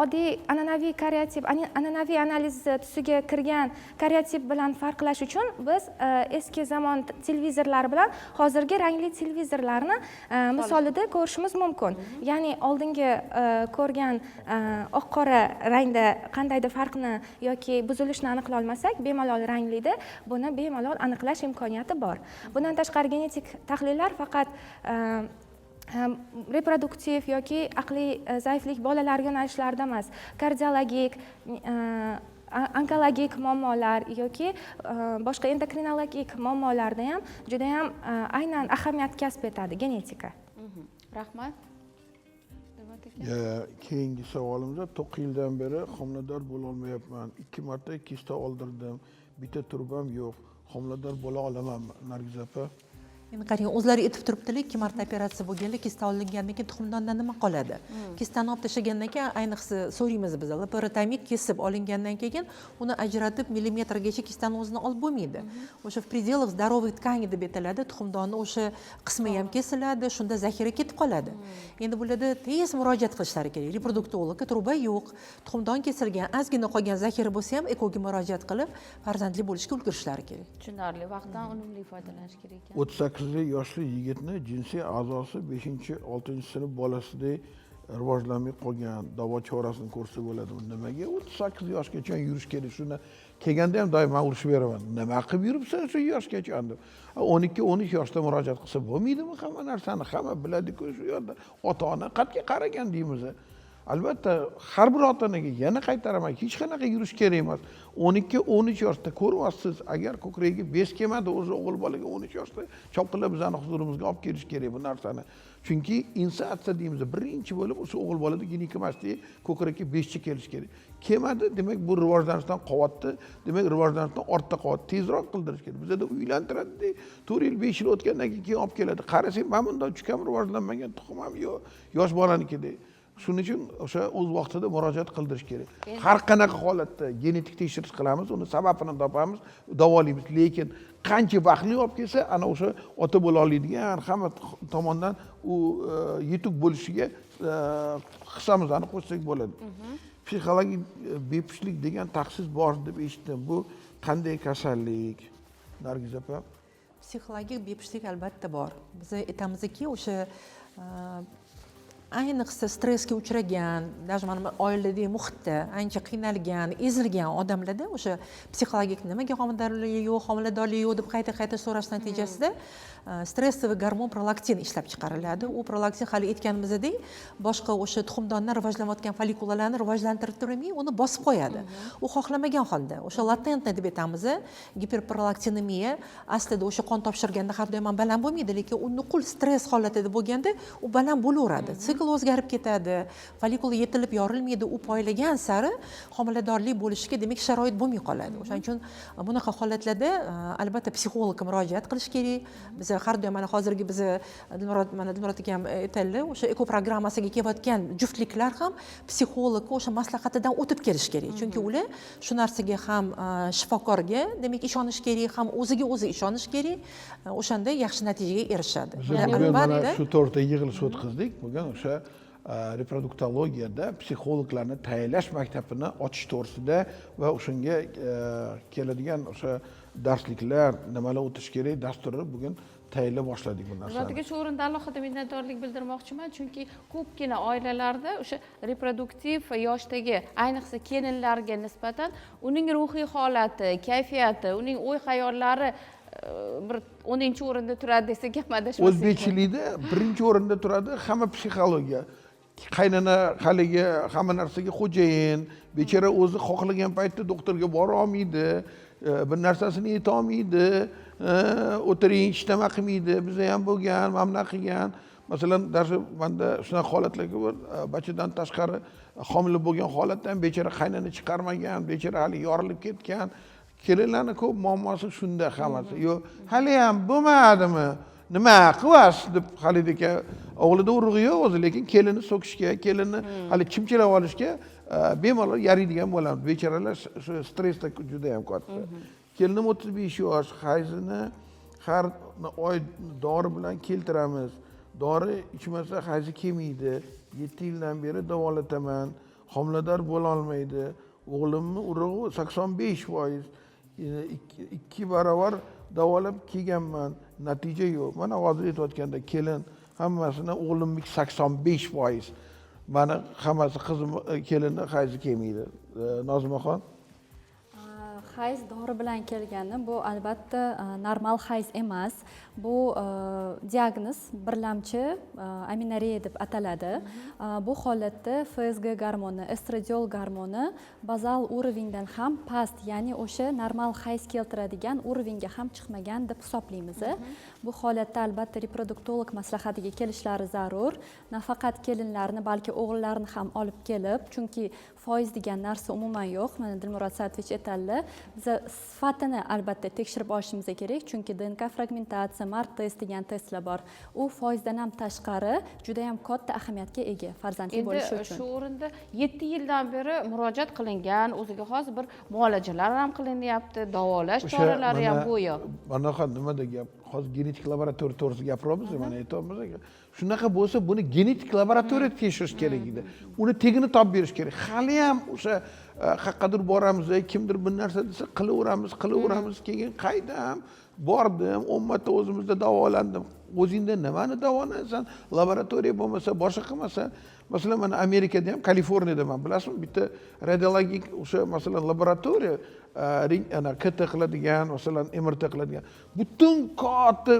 Oddiy an'anaviy karyatib, an'anaviy analiz tusiga kirgan karyatib bilan farqlash uchun biz eski zamon televizorlari bilan hozirgi rangli televizorlarni misolida ko'rishimiz mumkin. Ya'ni oldingi ko'rgan oq-qora rangda qandaydir farqni yoki buzilishni aniqlay olmasak, bemalol ranglida buni bemalol aniqlash imkoniyati bor. Bundan tashqari genetik tahlillar faqat reproduktiv yoki aqliy zaiflik bolalar yo'nalishlarida emas, kardiologik, onkologik muammolar yoki boshqa endokrinologik muammolarda ham juda ham aynan ahamiyat kasb etadi genetika. Rahmat. Keyingi savolimizda 9 yildan beri homilador bo'la olmayapman. 2 marta kista oldirdim. Bitta turbam yo'q. Homilador bo'la olamanmi? Nargiz opa. Endi qarang, o'zlari aytib turibdilar, 2 marta operatsiya bo'lganlar, kista olingandan keyin tuxumdondan nima qoladi? Kistani olib tashlagandan keyin, ayniqsa so'raymiz biz, laparotomik kesib olingandan keyin uni ajratib millimetrgacha kistani o'zini olib bo'lmaydi. O'sha в пределах здоровой ткани deb aytiladi, tuxumdonni o'sha qismi ham kesiladi, shunda zaxira ketib qoladi. Endi bularda tez murojaat qilishlari kerak. Reproduktologga truba yo'q, tuxumdon kesilgan, ozgina qolgan zaxira bo'lsa ham ekoga murojaat qilib, farzandli bo'lishga ulgurishlari kerak. Tushunarli, vaqtdan unumli foydalanish kerak ekan. 38 yoshli yigitni jinsiy a'zosi 5-6 sinf bolasidek rivojlanmay qolgan, davo chorasini ko'rsa bo'ladi. Nimaga 38 yoshgacha yurish kerak? Shuni kelganda ham doim men urishib beraman. Nima qilib yuribsan shu yoshgacha? 12-13 yoshda murojaat qilsa bo'lmaydimi? Hamma narsani hamma biladi-ku shu yerda. Ota-ona qatga qaragan deymiz. Albatta, har bir ota-onaga yana qaytaraman, hech qanaqa yurish kerak emas. 12-13 yoshda ko'ryapsiz, agar ko'kragiga bez kelmadi o'zi o'g'il bolaga 13 yoshda chopqilab bizani huzurimizga olib kelish kerak bu narsani. Chunki inseatsiya deymiz, birinchi bo'lib o'sha o'g'il bolada ginekmastik ko'krakka bezchi kelish kerak. Kelmadi, demak bu rivojlanishdan qoldi, demak rivojlanishdan ortda qoldi. Tezroq qildirish kerak. Bizda uylantiradi, 4 yil 5 yil o'tgandan keyin olib keladi. Qarasang, men bundan chukam rivojlanmagan tuxum ham yo'q, yosh bolanikidek. Shuning uchun o'sha o'z vaqtida murojaat qildirish kerak. Har qanaqa holatda genetik tekshirish qilamiz, uni sababini topamiz, davolaymiz. Lekin qancha baxtli olib kelsa, ana o'sha ota bo'la oladigan hamma tomondan u yetuk bo'lishiga hissamizni qo'shsak bo'ladi. Psixologik bepushtlik degan tashxis bor deb eshitdim. Bu qanday kasallik? Nargiz opa? Psixologik bepushtlik albatta bor. Biz aytamizki, o'sha ayniqsa stressga uchragan, даже mana oiladagi muhitda ancha qiynalgan, ezilgan odamlarda o'sha psixologik nimaga homiladorlik yo'q, homiladorlik yo'q deb qayta so'rash natijasida stressli gormon prolaktin ishlab chiqariladi. U prolaktin hali aytganimizdek, boshqa o'sha tuxumdondan rivojlanayotgan folikularni rivojlantirib turmay, uni bosib qo'yadi. U xohlamagan holda, o'sha latentni deb aytamiz, giperprolaktinemiya, aslida o'sha qon topshirganda har doim baland bo'lmaydi, lekin u nuqul stress holatida bo'lganda u baland bo'laveradi. Sikl o'zgarib ketadi, folikul yetilib yorilmaydi, u poylagan sari homiladorlik bo'lishiga demak sharoit bo'lmay qoladi. O'shaning uchun bunaqa holatlarda albatta psixologga murojaat qilish kerak. Biz har doim mana hozirgi biz Dilmurod akam aytadilar, o'sha eko programmasiga kelayotgan juftliklar ham psixologga o'sha maslahatidan o'tib kelish kerak. Chunki ular shu narsaga ham shifokorga demak ishonish kerak, ham o'ziga o'zi ishonish kerak. O'shanda yaxshi natijaga erishadi. Mana shu to'rtta yig'ilish o'tkazdik. Bugun o'sha reproduktologiyada psixologlarni tayyorlash maktabini ochish to'g'risida va o'shanga keladigan o'sha darsliklar, nimalar o'tish kerak dasturni bugun tayyorlay boshladik bu narsani. Albatta, shu o'rinda alohida minnatdorlik bildirmoqchiman, chunki ko'pgina oilalarda o'sha reproduktiv yoshdagi, ayniqsa kelinlarga nisbatan uning ruhiy holati, kayfiyati, uning o'y-xayollari bir 10-o'rinda turadi desak ham adashmasak. O'zbekchilikda birinchi o'rinda turadi hamma psixologiya. Qaynona haligi hamma narsaga xo'jayin, bechora o'zi xohlagan paytda doktorga bora olmaydi, bir narsasini ayta olmaydi, o'tiring hech nima qilmaydi. Bizda ham bo'lgan, mana qilgan. Masalan, darsi menda shunaqa holatlarga bor, bachadan tashqari homila bo'lgan holatdan bechora qaynona chiqarmagan, bechora hali yorilib ketgan. kelinlarni ko'p muammosi shunda hammasi. Yo, hali ham bo'lmadimi? Nima qilyapsiz deb Xolid aka o'g'lida urug'i yo'q o'zi, lekin kelinni so'kishga, kelinni hali chimchilab olishga bemalol yaraydigan bo'ladi. Bechoralar shu stressda juda ham katta. Kelinim 35 yosh, hayzini har oy dori bilan keltiramiz. Dori ichmasa hayzi kelmaydi. 7 yildan beri davolataman. Homilador bo'la olmaydi. O'g'limni urug'i 85%. 2 barobar davolab kelganman. Natija yo'q. Mana hozir aytayotganda kelin hammasini o'g'limniki 85%. Mana hammasi qizim kelinni hayzi kelmaydi. Nozimaxon? Hayz dori bilan kelgani bu albatta normal hayz emas. Bu diagnoz birlamchi aminoreya deb ataladi. Bu holatda FSG gormoni, estradiol gormoni bazal urovingdan ham past, ya'ni o'sha normal hayz keltiradigan urovingga ham chiqmagan deb hisoblaymiz. Bu holatda albatta reproduktolog maslahatiga kelishlari zarur. Nafaqat kelinlarni, balki o'g'illarni ham olib kelib, chunki foiz degan narsa umuman yo'q. Mana Dilmurod Saidovich aytadilar. Biz sifatini albatta tekshirib olishimiz kerak, chunki DNK fragmentatsiya, MART test degan testlar bor. U foizdan ham tashqari juda ham katta ahamiyatga ega farzandli bo'lish uchun. Endi shu o'rinda 7 yildan beri murojaat qilingan, o'ziga xos bir muolajalar ham qilinyapti, davolash choralari ham go'yo. Mana nimada gap? Hozir genetik laboratoriya to'g'risida gapiryapmiz, mana aytamiz. Shunaqa bo'lsa, buni genetik laboratoriyaga tekshirish kerak edi. Uni tegini topib berish kerak. Hali ham o'sha haqqadir boramiz, kimdir bir narsa desa qilaveramiz, keyin qayda ham bordim, 10 marta o'zimizda davolandim. O'zingda nimani davolanasan? Laboratoriya bo'lmasa, boshqa qilmasa, masalan, mana Amerikada ham, Kaliforniyada ham bilasizmi, bitta radiologik o'sha masalan laboratoriya ana KT qiladigan, masalan, MRT qiladigan. Butun katta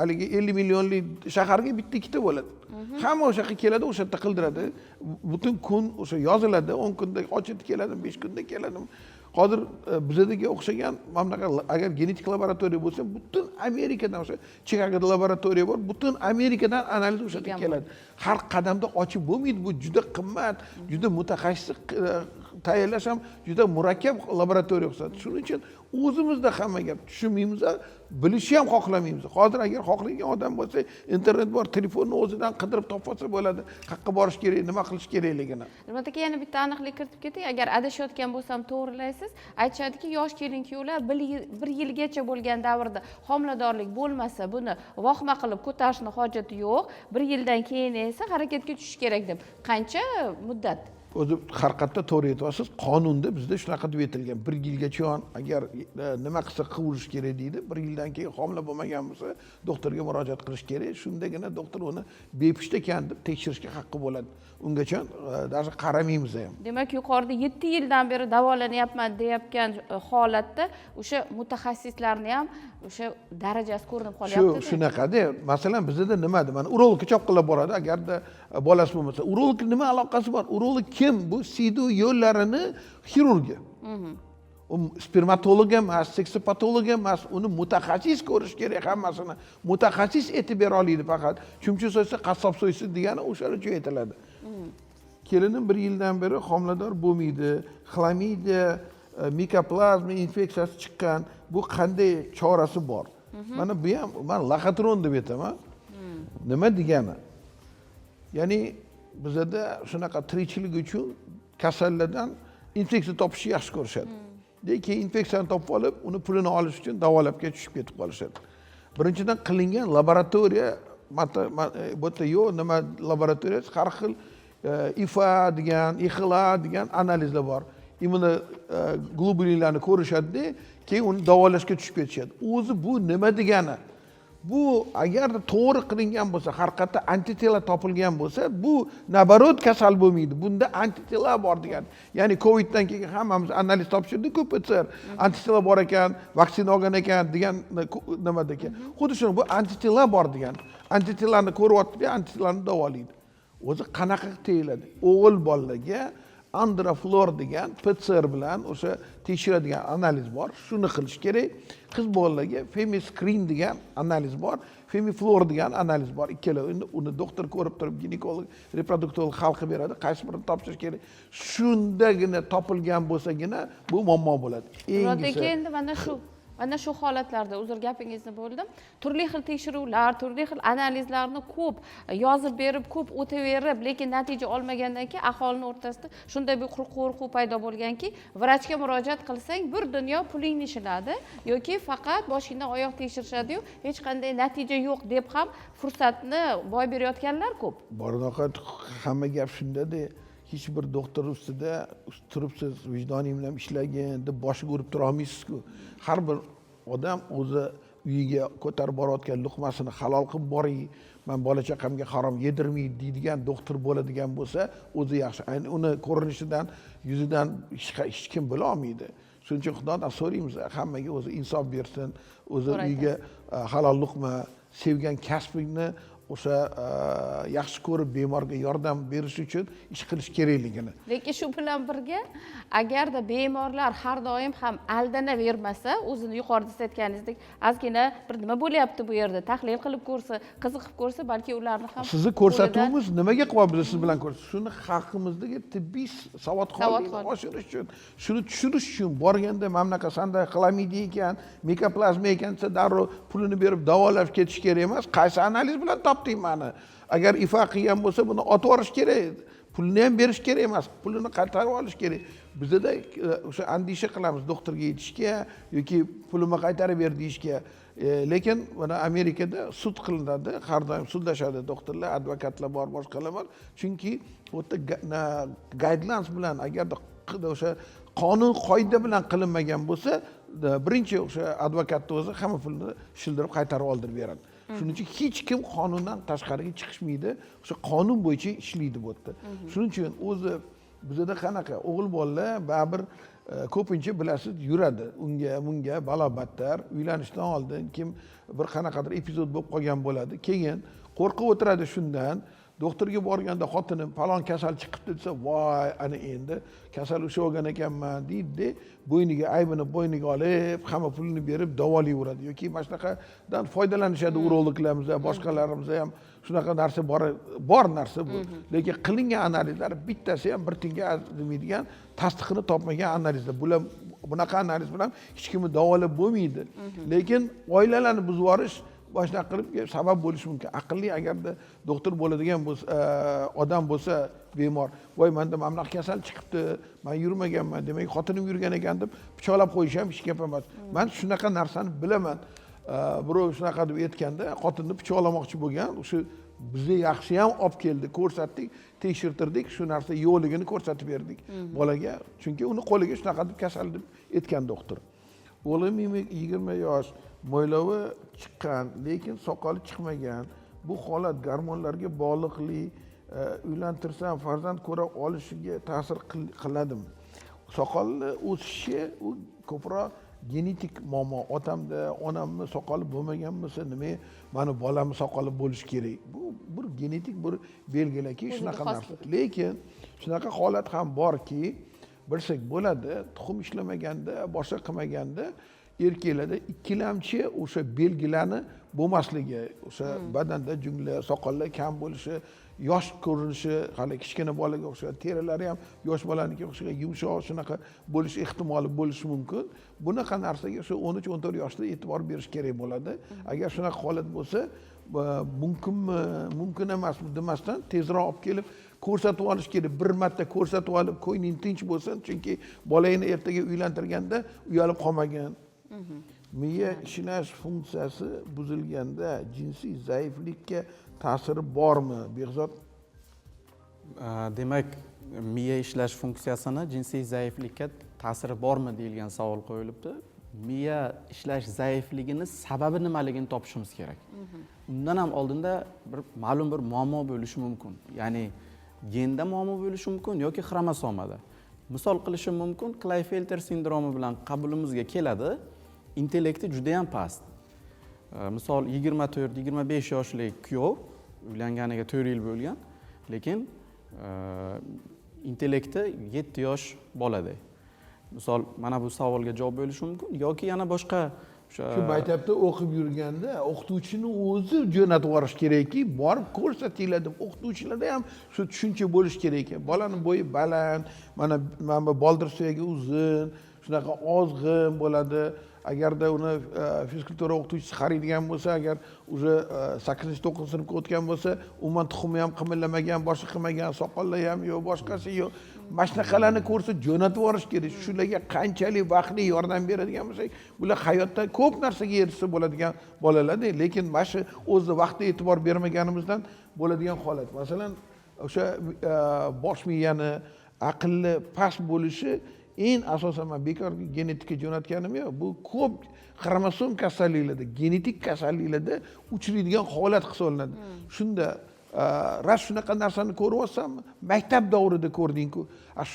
haligi 50 millionlik shaharga bitta ikkita bo'ladi. Hamma o'sha yerga keladi, o'sha yerda qildiradi. Butun kun o'sha yoziladi, 10 kunda ochib keladi, 5 kunda keladi. Hozir bizdagi o'xshagan mamlakat agar genetik laboratoriya bo'lsa, butun Amerikadan o'sha Chicagoda laboratoriya bor, butun Amerikadan analiz o'sha yerga keladi. Har qadamda ochib bo'lmaydi, bu juda qimmat, juda mutaxassis tayyorlash ham juda murakkab laboratoriya hisoblanadi. Shuning uchun o'zimizda hamma gap tushunmaymiz, bilishni ham xohlamaymiz. Hozir agar xohlagan odam bo'lsa, internet bor, telefonni o'zidan qidirib topsa bo'ladi. Qayerga borish kerak, nima qilish kerakligini. Nima aka, yana bitta aniqlik kiritib ketay. Agar adashayotgan bo'lsam to'g'rilaysiz. Aytishadiki, yosh kelin-kuyovlar 1 yilgacha bo'lgan davrda homiladorlik bo'lmasa, buni vohma qilib ko'tarishning hojati yo'q. 1 yildan keyin esa harakatga tushish kerak deb. Qancha muddat? O'zi har qayerda to'g'ri aytyapsiz. Qonunda bizda shunaqa deb aytilgan. 1 yilgacha agar nima qilsa qilirish kerak deydi. 1 yildan keyin homila bo'lmagan bo'lsa, doktorga murojaat qilish kerak. Shundagina doktor uni bepusht ekan deb tekshirishga haqqi bo'ladi. Ungacha даже qaramaymiz ham. Demak, yuqorida 7 yildan beri davolanyapman deyotgan holatda o'sha mutaxassislarni ham o'sha darajasi ko'rinib qolyapti. Shunaqada. Masalan, bizda nima edi? Mana urologga chopqilab boradi, agarda bolasi bo'lmasa. Urolog nima aloqasi bor? Urolog kim? Bu sidu yo'llarini xirurgi. U spermatolog emas, seksopatolog emas, uni mutaxassis ko'rish kerak hammasini. Mutaxassis aytib bera oladi faqat. Chumchi so'ysa, qassob so'ysin degani o'sha uchun aytiladi. Kelinim 1 yildan beri homilador bo'lmaydi, xlamida, mikoplazma infeksiyasi chiqqan. Bu qanday chorasi bor? Mana bu ham men laxatron deb aytaman. Nima degani? Ya'ni bizda shunaqa tirikchilik uchun kasallardan infeksiya topishni yaxshi ko'rishadi. Keyin infeksiyani topib olib, uni pulini olish uchun davolabga tushib ketib qolishadi. Birinchidan qilingan laboratoriya, bu yerda yo'q, nima laboratoriya, har xil IFA degan, IXLA degan analizlar bor. Immunoglobulinlarni ko'rishadi, keyin uni davolashga tushib ketishadi. O'zi bu nima degani? Bu agar to'g'ri qilingan bo'lsa, har qayerda antitela topilgan bo'lsa, bu nabarot kasal bo'lmaydi. Bunda antitela bor degani. Ya'ni Coviddan keyin hammamiz analiz topshirdik-ku, PCR. Antitela bor ekan, vaksina olgan ekan degan nimada ekan. Xuddi shuni bu antitela bor degani. Antitelani ko'ryapti, antitelani davolaydi. O'zi qanaqa teyiladi? O'g'il bolalarga andraflor degan PCR bilan o'sha tekshiradigan analiz bor. Shuni qilish kerak. Qiz bolalarga FemiScreen degan analiz bor. Femiflor degan analiz bor. Ikkala uni doktor ko'rib turib, ginekolog, reproduktolog xalqi beradi. Qaysi birini topshirish kerak? Shundagina topilgan bo'lsagina bu muammo bo'ladi. Murodbek, endi mana shu holatlarda uzr gapingizni bo'ldim. Turli xil tekshiruvlar, turli xil analizlarni ko'p yozib berib, ko'p o'taverib, lekin natija olmagandan keyin aholining o'rtasida shunday bir qo'rquv paydo bo'lganki, vrachga murojaat qilsang, bir dunyo pulingni ishiladi yoki faqat boshingdan oyoq tekshirishadi-yu, hech qanday natija yo'q deb ham fursatni boy berayotganlar ko'p. Bornoqat hamma gap shunda-da. Hech bir doktor ustida turibsiz, vijdoning bilan ishlagin deb boshiga urib tura olmaysiz-ku. Har bir odam o'zi uyiga ko'tarib borayotgan luqmasini halol qilib boring, men bola chaqamga harom yedirmaydi deydigan doktor bo'ladigan bo'lsa, o'zi yaxshi. Ayni uni ko'rinishidan, yuzidan hech kim bila olmaydi. Shuning uchun Xudodan so'raymiz, hammaga o'zi insof bersin, o'zi uyiga halol luqma, sevgan kasbingni o'sha yaxshi ko'rib bemorga yordam berish uchun ish qilish kerakligini. Lekin shu bilan birga, agarda bemorlar har doim ham aldanavermasa, o'zini yuqorida siz aytganingizdek, ozgina bir nima bo'lyapti bu yerda, tahlil qilib ko'rsa, qiziqib ko'rsa, balki ularni ham sizni ko'rsatuvimiz nimaga qilyapmiz siz bilan ko'rsa? Shuni haqimizdagi tibbiy savodxonlikni oshirish uchun, shuni tushunish uchun borganda mamlakat qanday qilamidi ekan, mikoplazma ekan desa darrov pulini berib davolab ketish kerak emas. Qaysi analiz bilan topding mani? Agar ifa qilgan bo'lsa, buni otib yuborish kerak. Pulni ham berish kerak emas, pulini qaytarib olish kerak. Bizda o'sha andisha qilamiz doktorga yetishga yoki pulimni qaytarib ber deyishga. Lekin mana Amerikada sud qilinadi, har doim sudlashadi doktorlar, advokatlar bor, boshqalar bor. Chunki u yerda guidelines bilan agarda o'sha qonun qoida bilan qilinmagan bo'lsa, birinchi o'sha advokatni o'zi hamma pulni shildirib qaytarib oldirib beradi. Shuning uchun hech kim qonundan tashqariga chiqishmaydi, o'sha qonun bo'yicha ishlaydi bu yerda. Shuning uchun o'zi bizda qanaqa o'g'il bolalar baribir ko'pincha bilasiz yuradi. Bunga balo-battar uylanishdan oldin kim bir qanaqadir epizod bo'lib qolgan bo'ladi. Keyin qo'rqib o'tiradi shundan. Doktorga borganda xotinim falon kasal chiqibdi desa, voy, ana endi kasal o'sha olgan ekanman deydi, bo'yniga aybini bo'yniga olib, hamma pulini berib davolayveradi yoki mana shunaqadan foydalanishadi urologlarimiz, boshqalarimiz ham shunaqa narsa bor narsa bu. Lekin qilingan analizlar bittasi ham bir tiyinga arzimaydigan, tasdiqini topmagan analizlar. Bunaqa analiz bilan hech kimni davolab bo'lmaydi. Lekin oilalarni buzib yuborish boshqa qilib sabab bo'lishi mumkin. Aqlli agarda doktor bo'ladigan bo'lsa, odam bo'lsa, bemor, voy menda mana bunaqa kasal chiqibdi, men yurmaganman, demak xotinim yurgan ekan deb pichoqlab qo'yish ham hech gap emas. Men shunaqa narsani bilaman. Birov shunaqa deb aytganda, xotinni pichoqlamoqchi bo'lgan, o'sha bizga yaxshi ham olib keldi, ko'rsatdik, tekshirtirdik, shu narsa yo'qligini ko'rsatib berdik bolaga. Chunki uni qo'liga shunaqa deb kasal deb aytgan doktor. O'g'lim 20 yosh, mo'ylovi chiqqan, lekin soqoli chiqmagan. Bu holat gormonlarga bog'liqli, uylantirsam farzand ko'ra olishiga ta'sir qiladimi? Soqolni o'sishi u ko'proq genetik muammo. Otamda, onamni soqoli bo'lmaganmisa, nima mani bolamni soqoli bo'lishi kerak? Bu bir genetik bir belgilaki shunaqa narsa. Lekin shunaqa holat ham borki, bilsak bo'ladi, tuxum ishlamaganda, boshqa qilmaganda erkaklarda ikkilamchi o'sha belgilarni bo'lmasligi, o'sha badanda jungla, soqollar kam bo'lishi, yosh ko'rinishi, hali kichkina bolaga o'xshab, terilari ham yosh bolaniki o'xshab yumshoq shunaqa bo'lish ehtimoli bo'lishi mumkin. Bunaqa narsaga o'sha 13-14 yoshda e'tibor berish kerak bo'ladi. Agar shunaqa holat bo'lsa, mumkinmi, mumkin emasmi demasdan tezroq olib kelib ko'rsatib olish kerak. Bir marta ko'rsatib olib, ko'ngling tinch bo'lsin, chunki bolangni ertaga uylantirganda uyalib qolmagan. Miya ishlash funksiyasi buzilganda jinsiy zaiflikka ta'siri bormi, Behzod? Demak, miya ishlash funksiyasini jinsiy zaiflikka ta'siri bormi deyilgan savol qo'yilibdi. Miya ishlash zaifligini sababi nimaligini topishimiz kerak. Undan ham oldinda ma'lum bir muammo bo'lishi mumkin. Ya'ni genda muammo bo'lishi mumkin yoki xromosomada. Misol qilishim mumkin, Klinefelter sindromi bilan qabulimizga keladi. Intellekti juda ham past. Misol 24-25 yoshli kuyov uylanganiga 4 yil bo'lgan, lekin intellekti 7 yosh bolada. Misol mana bu savolga javob bo'lishi mumkin yoki yana boshqa shu maktabda o'qib yurganda o'qituvchini o'zi jo'natib yuborish kerakki, borib ko'rsatinglar deb o'qituvchilarda ham shu tushuncha bo'lishi kerak ekan. Bolani bo'yi baland, mana bu boldir suyagi uzun, shunaqa ozg'in bo'ladi. Agarda uni fizkultura o'qituvchisi qaraydigan bo'lsa, agar уже 8-9 sinfga o'tgan bo'lsa, umuman tuxumi ham qimillamagan, boshqa qilmagan, soqollari ham yo'q, boshqasi yo'q. Mana shunaqalarni ko'rsa jo'natib yuborish kerak. Shularga qanchalik vaqtli yordam beradigan bo'lsak, bular hayotda ko'p narsaga erishsa bo'ladigan bolalarda, lekin mana shu o'zida vaqtda e'tibor bermaganimizdan bo'ladigan holat. Masalan, o'sha bosh miyani aqli past bo'lishi eng asosan men bekorga genetika jo'natganim yo'q. Bu ko'p xromosom kasalliklarda, genetik kasalliklarda uchraydigan holat hisoblanadi. Shunda ras shunaqa narsani ko'ryapsanmi? Maktab davrida ko'rding-ku.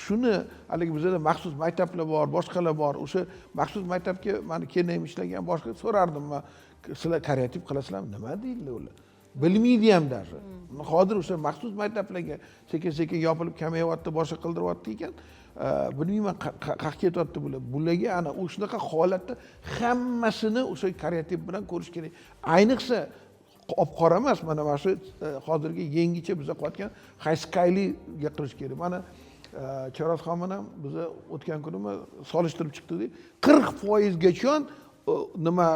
Shuni haligi bizda maxsus maktablar bor, boshqalar bor. O'sha maxsus maktabga meni kelib ishlagan boshqa so'rardim men. Sizlar kreativ qilasizlarmi? Nima deydilar ular? Bilmaydi ham даже. Hozir o'sha maxsus maktablarga sekin-sekin yopilib kamayyapti, boshqa qildiryapti ekan. Bilmayman qayerga ketyapti bular. Bularga ana o'shunaqa holatda hammasini o'sha kreativ bilan ko'rish kerak. Ayniqsa qora emas, mana shu hozirgi yangicha biza qilayotgan Haskayliga qilish kerak. Mana Chorozxon bilan biz o'tgan kuni solishtirib chiqdik. 40% gacha nima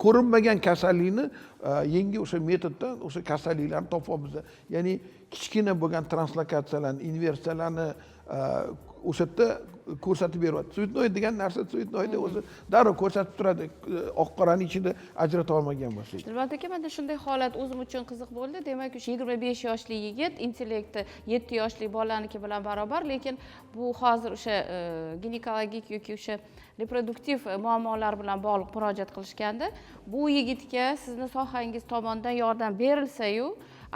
ko'rinmagan kasallikni yangi o'sha metoddan o'sha kasalliklarni topyapmiz. Ya'ni kichkina bo'lgan translokatsiyalarni, inversiyalarni o'sha yerda ko'rsatib beryapti. Tsvetnoy degan narsa tsvetnoyda o'zi darrov ko'rsatib turadi. Oq qorani ichida ajrata olmagan bo'lsa. Dilbat aka, menda shunday holat o'zim uchun qiziq bo'ldi. Demak, o'sha 25 yoshli yigit intellekti 7 yoshli bolaniki bilan barobar, lekin bu hozir o'sha ginekologik yoki o'sha reproduktiv muammolar bilan bog'liq murojaat qilishganda, bu yigitga sizni sohangiz tomonidan yordam berilsa-yu,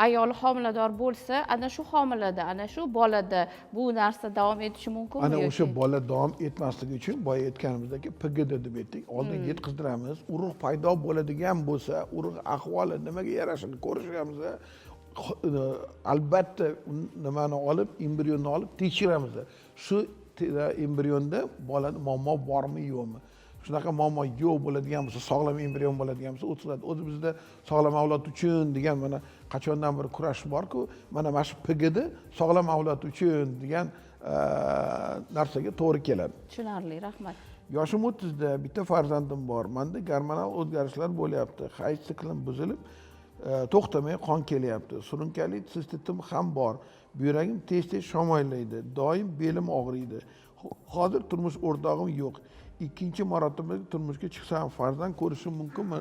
ayol homilador bo'lsa, ana shu homilada, ana shu bolada bu narsa davom etishi mumkinmi? Ana o'sha bola davom etmasligi uchun boya aytganimizdek PGD deb aytdik. Oldin yetkazdiramiz. Urug' paydo bo'ladigan bo'lsa, urug' ahvoli nimaga yarashini ko'rishamiz. Albatta nimani olib, embrionni olib tekshiramiz. Shu embrionda bolada muammo bormi, yo'qmi? Shunaqa muammo yo'q bo'ladigan bo'lsa, sog'lom embrion bo'ladigan bo'lsa, o'tkaziladi. O'zi bizda sog'lom avlod uchun degan mana qachondan beri kurash bor-ku, mana shu PGD sog'lom avlod uchun degan narsaga to'g'ri keladi. Tushunarli, rahmat. Yoshim 30da, bitta farzandim bor. Menda gormonal o'zgarishlar bo'lyapti. Hayz siklim buzilib, to'xtamay qon kelyapti. Surunkali sistitim ham bor. Buyuragim tez-tez shamoylaydi. Doim belim og'riydi. Hozir turmush o'rtog'im yo'q. Ikkinchi marotaba turmushga chiqsam farzand ko'rishim mumkinmi?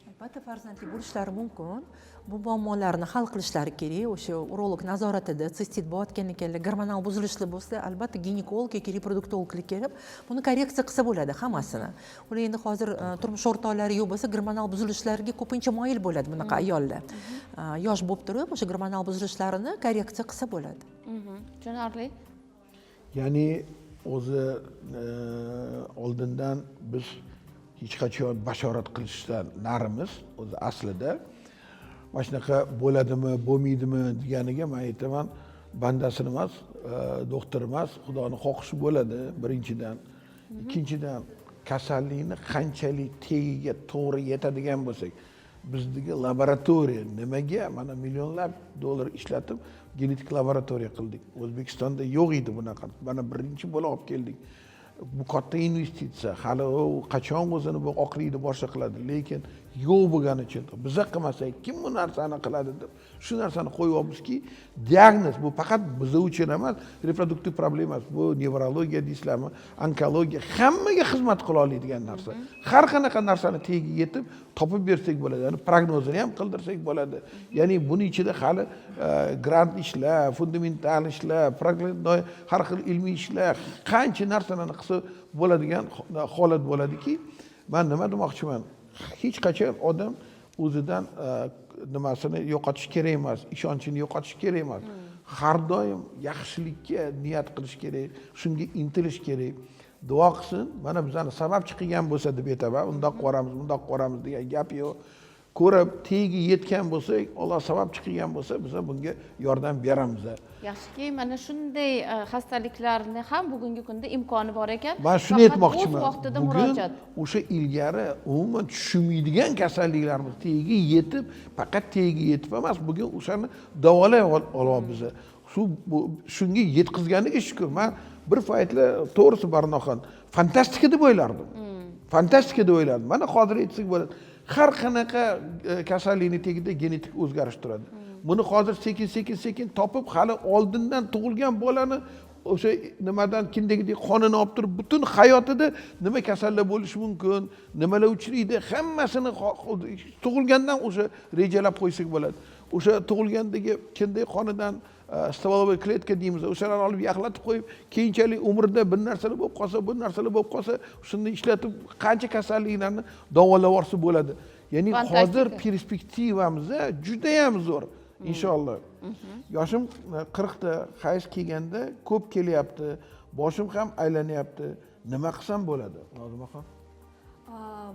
Albatta farzandli bo'lishlari mumkin. Bu muammolarni hal qilishlari kerak. O'sha urolog nazoratida sistit bo'layotgan ekanlar, gormonal buzilishlar bo'lsa, albatta ginekolog yoki reproduktologlik kelib, buni korreksiya qilsa bo'ladi hammasini. Ular endi hozir turmush o'rtoqlari yo'q bo'lsa, gormonal buzilishlarga ko'pincha moyil bo'ladi bunaqa ayollar. Yosh bo'lib turib, o'sha gormonal buzilishlarini korreksiya qilsa bo'ladi. Tushunarli. Ya'ni o'zi oldindan biz hech qachon bashorat qilishdan narimiz, o'zi aslida mana shunaqa bo'ladimi, bo'lmaydimi deganiga men aytaman, bandasini emas, doktor emas, Xudoning xohishi bo'ladi birinchidan. Ikkinchidan, kasallikni qanchalik tagiga to'g'ri yetadigan bo'lsak, bizdagi laboratoriya nimaga mana millionlab dollar ishlatib genetik laboratoriya qildik. O'zbekistonda yo'q edi bunaqa. Mana birinchi bo'lib olib keldik. Bu katta investitsiya. Hali u qachon o'zini bu oqlaydi, boshqa qiladi, lekin yo'q bo'lgani uchun biz qilmasak kim bu narsani qiladi deb shu narsani qo'yyapmizki, diagnoz bu faqat biz uchun emas, reproduktiv problema emas, bu nevrologiya deysizlarmi, onkologiya hammaga xizmat qila oladigan narsa. Har qanaqa narsani tagiga yetib topib bersak bo'ladi, ya'ni prognozini ham qildirsak bo'ladi. Ya'ni buning ichida hali grant ishlar, fundamental ishlar, har xil ilmiy ishlar, qancha narsalarni qilsa bo'ladigan holat bo'ladiki, men nima demoqchiman? Hech qachon odam o'zidan nimasini yo'qotish kerak emas, ishonchini yo'qotish kerak emas. Har doim yaxshilikka niyat qilish kerak, shunga intilish kerak. Duo qilsin, mana bizani sababchi qilgan bo'lsa deb aytaman, undoq qoramiz, bundoq qoramiz degan gap yo'q. ko'rib tagiga yetgan bo'lsak, Alloh sabab chiqgan bo'lsa, biz bunga yordam beramiz. Yaxshiki, mana shunday xastaliklarni ham bugungi kunda imkoni bor ekan. Men shuni aytmoqchiman. O'z vaqtida Bugun murojaat. o'sha ilgari umuman tushunmaydigan kasalliklarimiz tagiga yetib, faqat tagiga yetib emas, bugun o'shani davolay olyapmiz. Shunga yetkazganiga shukur. Men bir paytlar to'g'risi Barnoxon fantastika deb o'ylardim. Fantastika deb o'ylardim. Mana hozir aytsak bo'ladi. Har qanaqa kasallikning tagida genetik o'zgarish turadi. Buni hozir sekin topib, hali oldindan tug'ilgan bolani o'sha nimadan kindagidek qonini olib turib, butun hayotida nima kasallar bo'lishi mumkin, nimalar uchraydi, hammasini tug'ilgandan o'sha rejalab qo'ysak bo'ladi. O'sha tug'ilgandagi kinday qonidan стволовой клетка deymiz, o'shalarni olib yaxlatib qo'yib, keyinchalik umrida bir narsalar bo'lib qolsa, shuni ishlatib qancha kasalliklarni davolab yorsa bo'ladi. Ya'ni hozir perspektivamiz juda ham zo'r. Inshaalloh. Yoshim 40 ta, hayz kelganda ko'p kelyapti, boshim ham aylanyapti. Nima qilsam bo'ladi? Nozimaxon.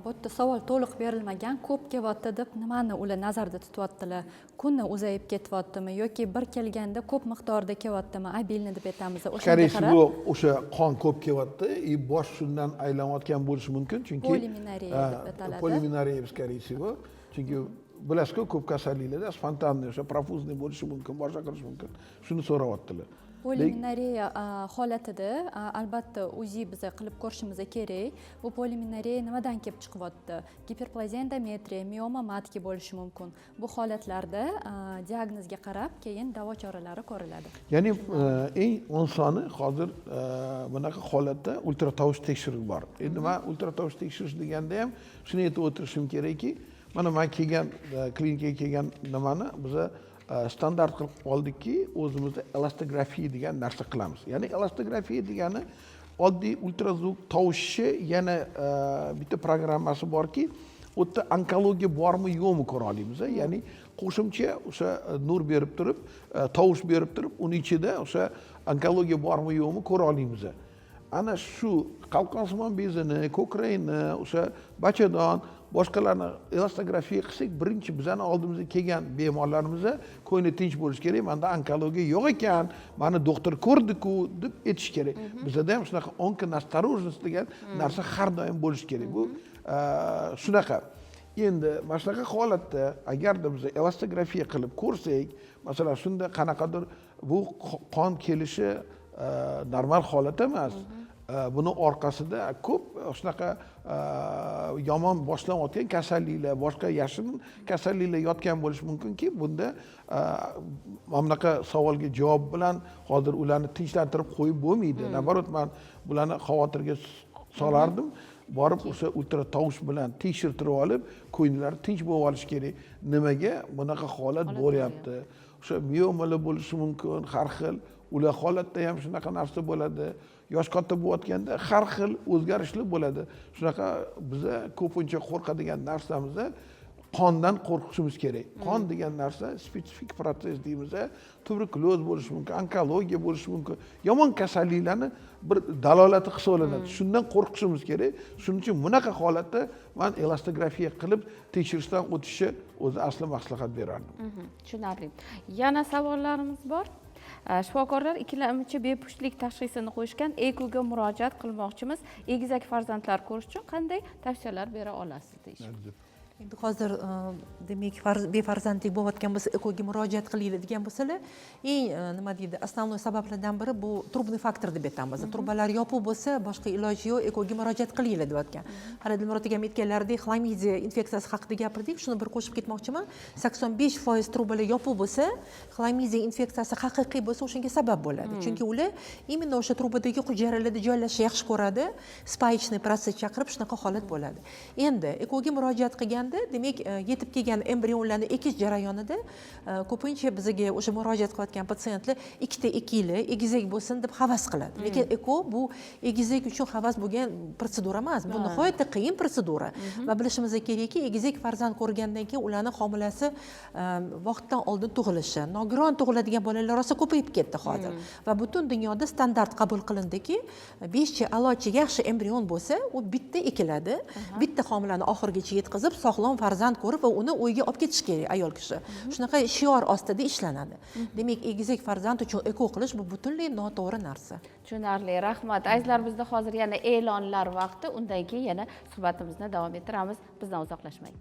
Bu yerda savol to'liq berilmagan. Ko'p kelyapti deb nimani ular nazarda tutyaptilar? Kunni uzayib ketyaptimi yoki bir kelganda ko'p miqdorda kelyaptimi? Abilni deb aytamiz. O'shanga qarab, o'sha qon ko'p kelyapti, bosh shundan aylanayotgan bo'lishi mumkin, chunki poliminariya deb ataladi. Poliminariya скорее всего, chunki bilasizku ko'p kasalliklarda spontanniy o'sha profuzniy bo'lishi mumkin, boshqa qilish mumkin. Shuni so'rayaptilar. Poliminariya holatida albatta UZI biz qilib ko'rishimiz kerak. Bu poliminariya nimadan kelib chiqyapti? Giperplaziya endometriya, mioma matki bo'lishi mumkin. Bu holatlarda diagnozga qarab keyin davo choralari ko'riladi. Ya'ni eng osoni hozir bunaqa holatda ultratovush tekshiruvi bor. Endi men ultratovush tekshirish deganda ham shuni aytib o'tirishim kerakki, mana men kelgan klinikaga kelgan nimani biz standart qilib oldikki, o'zimizda elastrografiya degan narsa qilamiz. Ya'ni elastrografiya degani oddiy ultrazvuk tovushi yana bitta programmasi borki, u yerda onkologiya bormi yo'qmi ko'ra olamiz. Ya'ni qo'shimcha o'sha nur berib turib, tovush berib turib, uning ichida o'sha onkologiya bormi yo'qmi ko'ra olamiz. Ana shu qalqonsimon bezini, ko'krayni, o'sha bachadon, boshqalarni elastrografiya qilsak, birinchi bizani oldimizga kelgan bemorlarimiz ko'ngli tinch bo'lishi kerak. Menda onkologiya yo'q ekan, meni doktor ko'rdi-ku deb aytish kerak. Bizda ham shunaqa onkonastorojnost degan narsa har doim bo'lishi kerak. Bu shunaqa. Endi mana shunaqa holatda agarda biz elastrografiya qilib ko'rsak, masalan, shunda qanaqadir bu qon kelishi normal holat emas. Buni orqasida ko'p shunaqa yomon boshlanayotgan kasalliklar, boshqa yashin kasalliklar yotgan bo'lishi mumkinki, bunda mana bunaqa savolga javob bilan hozir ularni tinchlantirib qo'yib bo'lmaydi. Naborot, men bularni xavotirga solardim. Borib o'sha ultratovush bilan tekshirtirib olib, ko'ngillari tinch bo'lib olishi kerak. Nimaga bunaqa holat bo'lyapti? O'sha miomalar bo'lishi mumkin, har xil. Ular holatda ham shunaqa narsa bo'ladi. Yosh katta bo'layotganda har xil o'zgarishlar bo'ladi. Shunaqa biza ko'pincha qo'rqadigan narsamiz qondan qo'rqishimiz kerak. Qon degan narsa spetsifik proses deymiz. Tuberkuloz bo'lishi mumkin, onkologiya bo'lishi mumkin. Yomon kasalliklarni bir dalolati hisoblanadi. Shundan qo'rqishimiz kerak. Shuning uchun bunaqa holatda men elastrografiya qilib tekshirishdan o'tishni o'zi asli maslahat berardim. Tushunarli. Yana savollarimiz bor. Shifokorlar ikkilamchi bepushtlik tashxisini qo'yishgan EKOga murojaat qilmoqchimiz. Egizak farzandlar ko'rish uchun qanday tavsiyalar bera olasiz deyishdi. Endi hozir demak befarzandlik bo'layotgan bo'lsa EKOga murojaat qilaylik degan bo'lsalar, eng nima deydi, основной sabablardan biri bu trubный faktor deb aytamiz. Trubalar yopiq bo'lsa, boshqa iloji yo'q, EKOga murojaat qilaylik deyotgan. Hali Dilmurod aka aytganlaridek, xlamidiya infeksiyasi haqida gapirdik. Shuni bir qo'shib ketmoqchiman. 85% trubalar yopiq bo'lsa, xlamidiya infeksiyasi haqiqiy bo'lsa, o'shanga sabab bo'ladi. Chunki ular именно o'sha trubadagi hujayralarda joylashishni yaxshi ko'radi. Spaychniy protsess chaqirib shunaqa holat bo'ladi. Endi EKOga murojaat qilgan demak, yetib kelgan embrionlarni ekish jarayonida ko'pincha bizga o'sha murojaat qilayotgan patsientlar ikkita ekili, egizak bo'lsin deb havas qiladi. Lekin eko bu egizak uchun havas bo'lgan protsedura emas. Bu nihoyatda qiyin protsedura va bilishimiz kerakki, egizak farzand ko'rgandan keyin ularning homilasi vaqtdan oldin tug'ilishi, nogiron tug'iladigan bolalar rosa ko'payib ketdi hozir. Va butun dunyoda standart qabul qilindiki, 5chi a'lochi yaxshi embrion bo'lsa, u bitta ekiladi, bitta homilani oxirigacha yetkazib sog'lom sog'lom farzand ko'rib va uni uyiga olib ketish kerak ayol kishi. Shunaqa shior ostida ishlanadi. Demak, egizak farzand uchun eko qilish bu butunlay noto'g'ri narsa. Tushunarli, rahmat. Azizlar, bizda hozir yana e'lonlar vaqti, undan keyin yana suhbatimizni davom ettiramiz. Bizdan uzoqlashmang.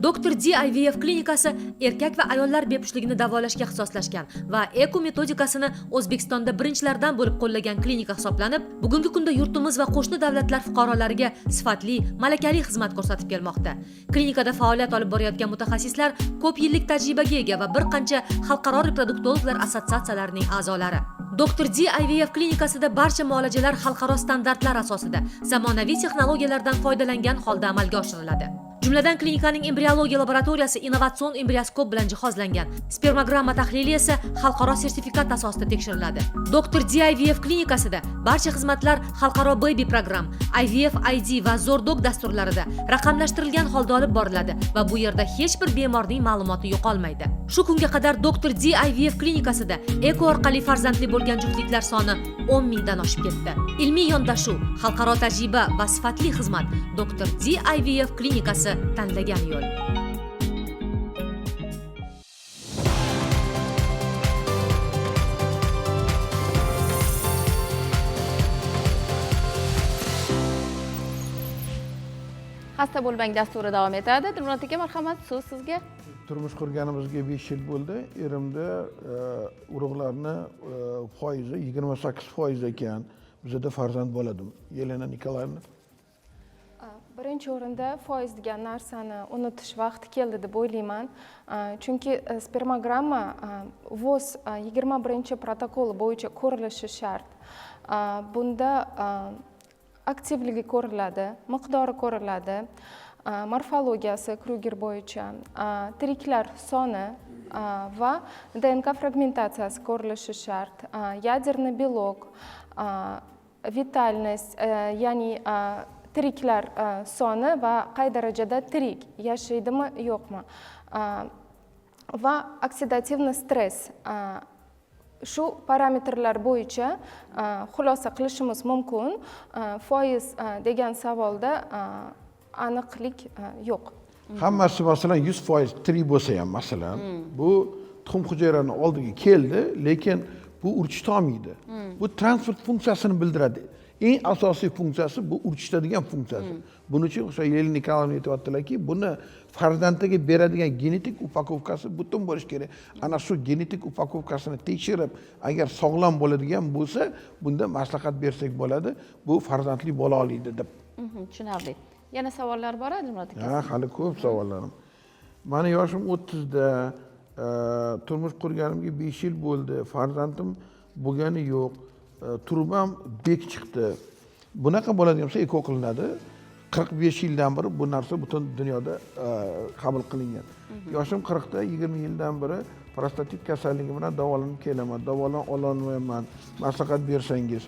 Dr. D IVF klinikasi erkak va ayollar bepushtligini davolashga ixtisoslashgan va eko metodikasini O'zbekistonda birinchilardan bo'lib qo'llagan klinika hisoblanib, bugungi kunda yurtimiz va qo'shni davlatlar fuqarolariga sifatli, malakali xizmat ko'rsatib kelmoqda. Klinikada faoliyat olib borayotgan mutaxassislar ko'p yillik tajribaga ega va bir qancha xalqaro reproduktologlar assotsiatsiyalarining a'zolari. Dr. D IVF klinikasida barcha muolajalar xalqaro standartlar asosida zamonaviy texnologiyalardan foydalangan holda amalga oshiriladi. Jumladan klinikaning embriologiya laboratoriyasi innovatsion embrioskop bilan jihozlangan. Spermogramma tahlili esa xalqaro sertifikat asosida tekshiriladi. Dr. D IVF klinikasida barcha xizmatlar xalqaro baby program, IVF ID va Zordog dasturlarida raqamlashtirilgan holda olib boriladi va bu yerda hech bir bemorning ma'lumoti yo'qolmaydi. Shu kunga qadar Dr. D IVF klinikasida eko orqali farzandli bo'lgan juftliklar soni 10 mingdan oshib ketdi. Ilmiy yondashuv, xalqaro tajriba va sifatli xizmat Dr. D IVF klinikasi tanlagan yo'l. Xasta bo'lmang dasturi davom etadi. Dilmurod aka, marhamat, so'z sizga. Turmush qurganimizga 5 yil bo'ldi. Erimda urug'larni foizi 28% ekan. Bizda farzand bo'ladi. Yelena Nikolayevna. Birinchi o'rinda foiz degan narsani unutish vaqti keldi deb o'ylayman. Chunki spermogramma VOS 21-protokoli bo'yicha ko'rilishi shart. Bunda aktivligi ko'riladi, miqdori ko'riladi, morfologiyasi Kruger bo'yicha, tiriklar soni va DNK fragmentatsiyasi ko'rilishi shart. Yaderный белок, vitalность, ya'ni tiriklar soni va qay darajada tirik, yashaydimi yo'qmi, va oksidativniy stress. Shu parametrlar bo'yicha xulosa qilishimiz mumkin. Foiz degan savolda aniqlik yo'q. Hammasi masalan 100% tirik bo'lsa ham masalan, bu tuxum hujayraning oldiga keldi, lekin bu urchishni olmaydi. Bu transport funksiyasini bildiradi. Eng asosiy funksiyasi bu urchishadigan funksiyasi. Buning uchun o'sha Yelena Nikolayevna aytayotdilarki, buni farzandiga beradigan genetik upakovkasi butun bo'lishi kerak. Ana shu genetik upakovkasini tekshirib, agar sog'lom bo'ladigan bo'lsa, bunda maslahat bersak bo'ladi. Bu farzandli bo'la oladi deb. Tushunarli. Yana savollar bor, Dilmurod aka? Ha, hali ko'p savollarim. Meni yoshim 30da, turmush qurganimga 5 yil bo'ldi. Farzandim bo'lgani yo'q. Turbam bek chiqdi. Bunaqa bo'ladigan bo'lsa eko qilinadi. 45 yildan beri bu narsa butun dunyoda qabul qilingan. Yoshim 40da, 20 yildan beri prostatit kasalligi bilan davolanib kelaman. Davolan ololmayman. Maslahat bersangiz.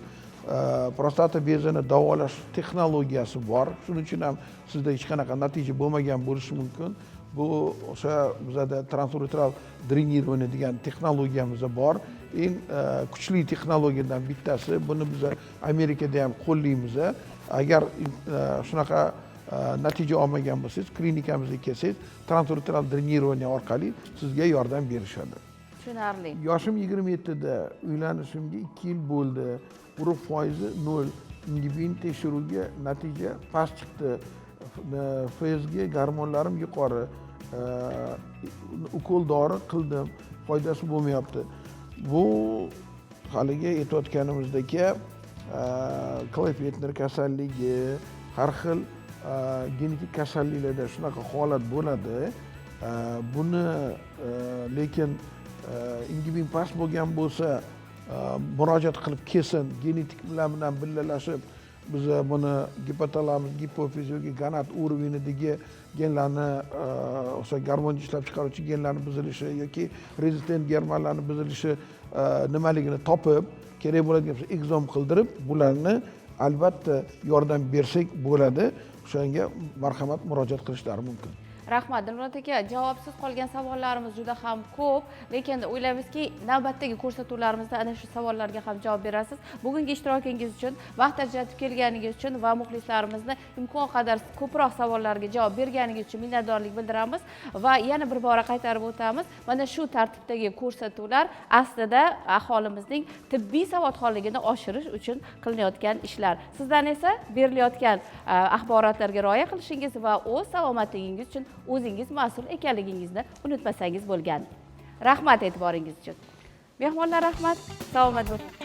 Prostata bezini davolash texnologiyasi bor. Shuning uchun ham sizda hech qanaqa natija bo'lmagan bo'lishi mumkin. Bu o'sha bizda transuretral drenирование degan texnologiyamiz bor. Eng kuchli texnologiyadan bittasi. Buni biz Amerikada ham qo'llaymiz. Agar shunaqa natija olmagan bo'lsangiz, klinikamizga kelsangiz, transuretral drenирование orqali sizga yordam berishadi. Tushunarli. Yoshim 27da, uylanishimga 2 yil bo'ldi. Urug' foizi 0. Ingibiin tekshiruvga natija past chiqdi. FSG gormonlarim yuqori. Ukol dori qildim, foydasi bo'lmayapti. Bu haliga aytayotganimizdagi Klippner kasalligi, har xil genetik kasalliklarda shunaqa holat bo'ladi. Buni lekin ingibin past bo'lgan bo'lsa, murojaat qilib kelsin, genetik bilan birgalashib biz buni gipotalamus, gipofiz yoki gonad уровенidagi genlarni, o'sha gormon ishlab chiqaruvchi genlarni buzilishi yoki rezistent germanlarni buzilishi nimaligini topib, kerak bo'ladigan bo'lsa ekzom qildirib, bularni albatta yordam bersak bo'ladi. O'shanga marhamat murojaat qilishlari mumkin. Rahmat Dilmurod aka, javobsiz qolgan savollarimiz juda ham ko'p, lekin o'ylaymizki, navbatdagi ko'rsatuvlarimizda ana shu savollarga ham javob berasiz. Bugungi ishtirokingiz uchun, vaqt ajratib kelganingiz uchun va muxlislarimizni imkon qadar ko'proq savollarga javob berganingiz uchun minnatdorlik bildiramiz va yana bir bora qaytarib o'tamiz. Mana shu tartibdagi ko'rsatuvlar aslida aholimizning tibbiy savodxonligini oshirish uchun qilinayotgan ishlar. Sizdan esa berilayotgan axborotlarga rioya qilishingiz va o'z salomatligingiz uchun o'zingiz mas'ul ekanligingizni unutmasangiz bo'lgani. Rahmat e'tiboringiz uchun. Mehmonlar rahmat, salomat bo'ling.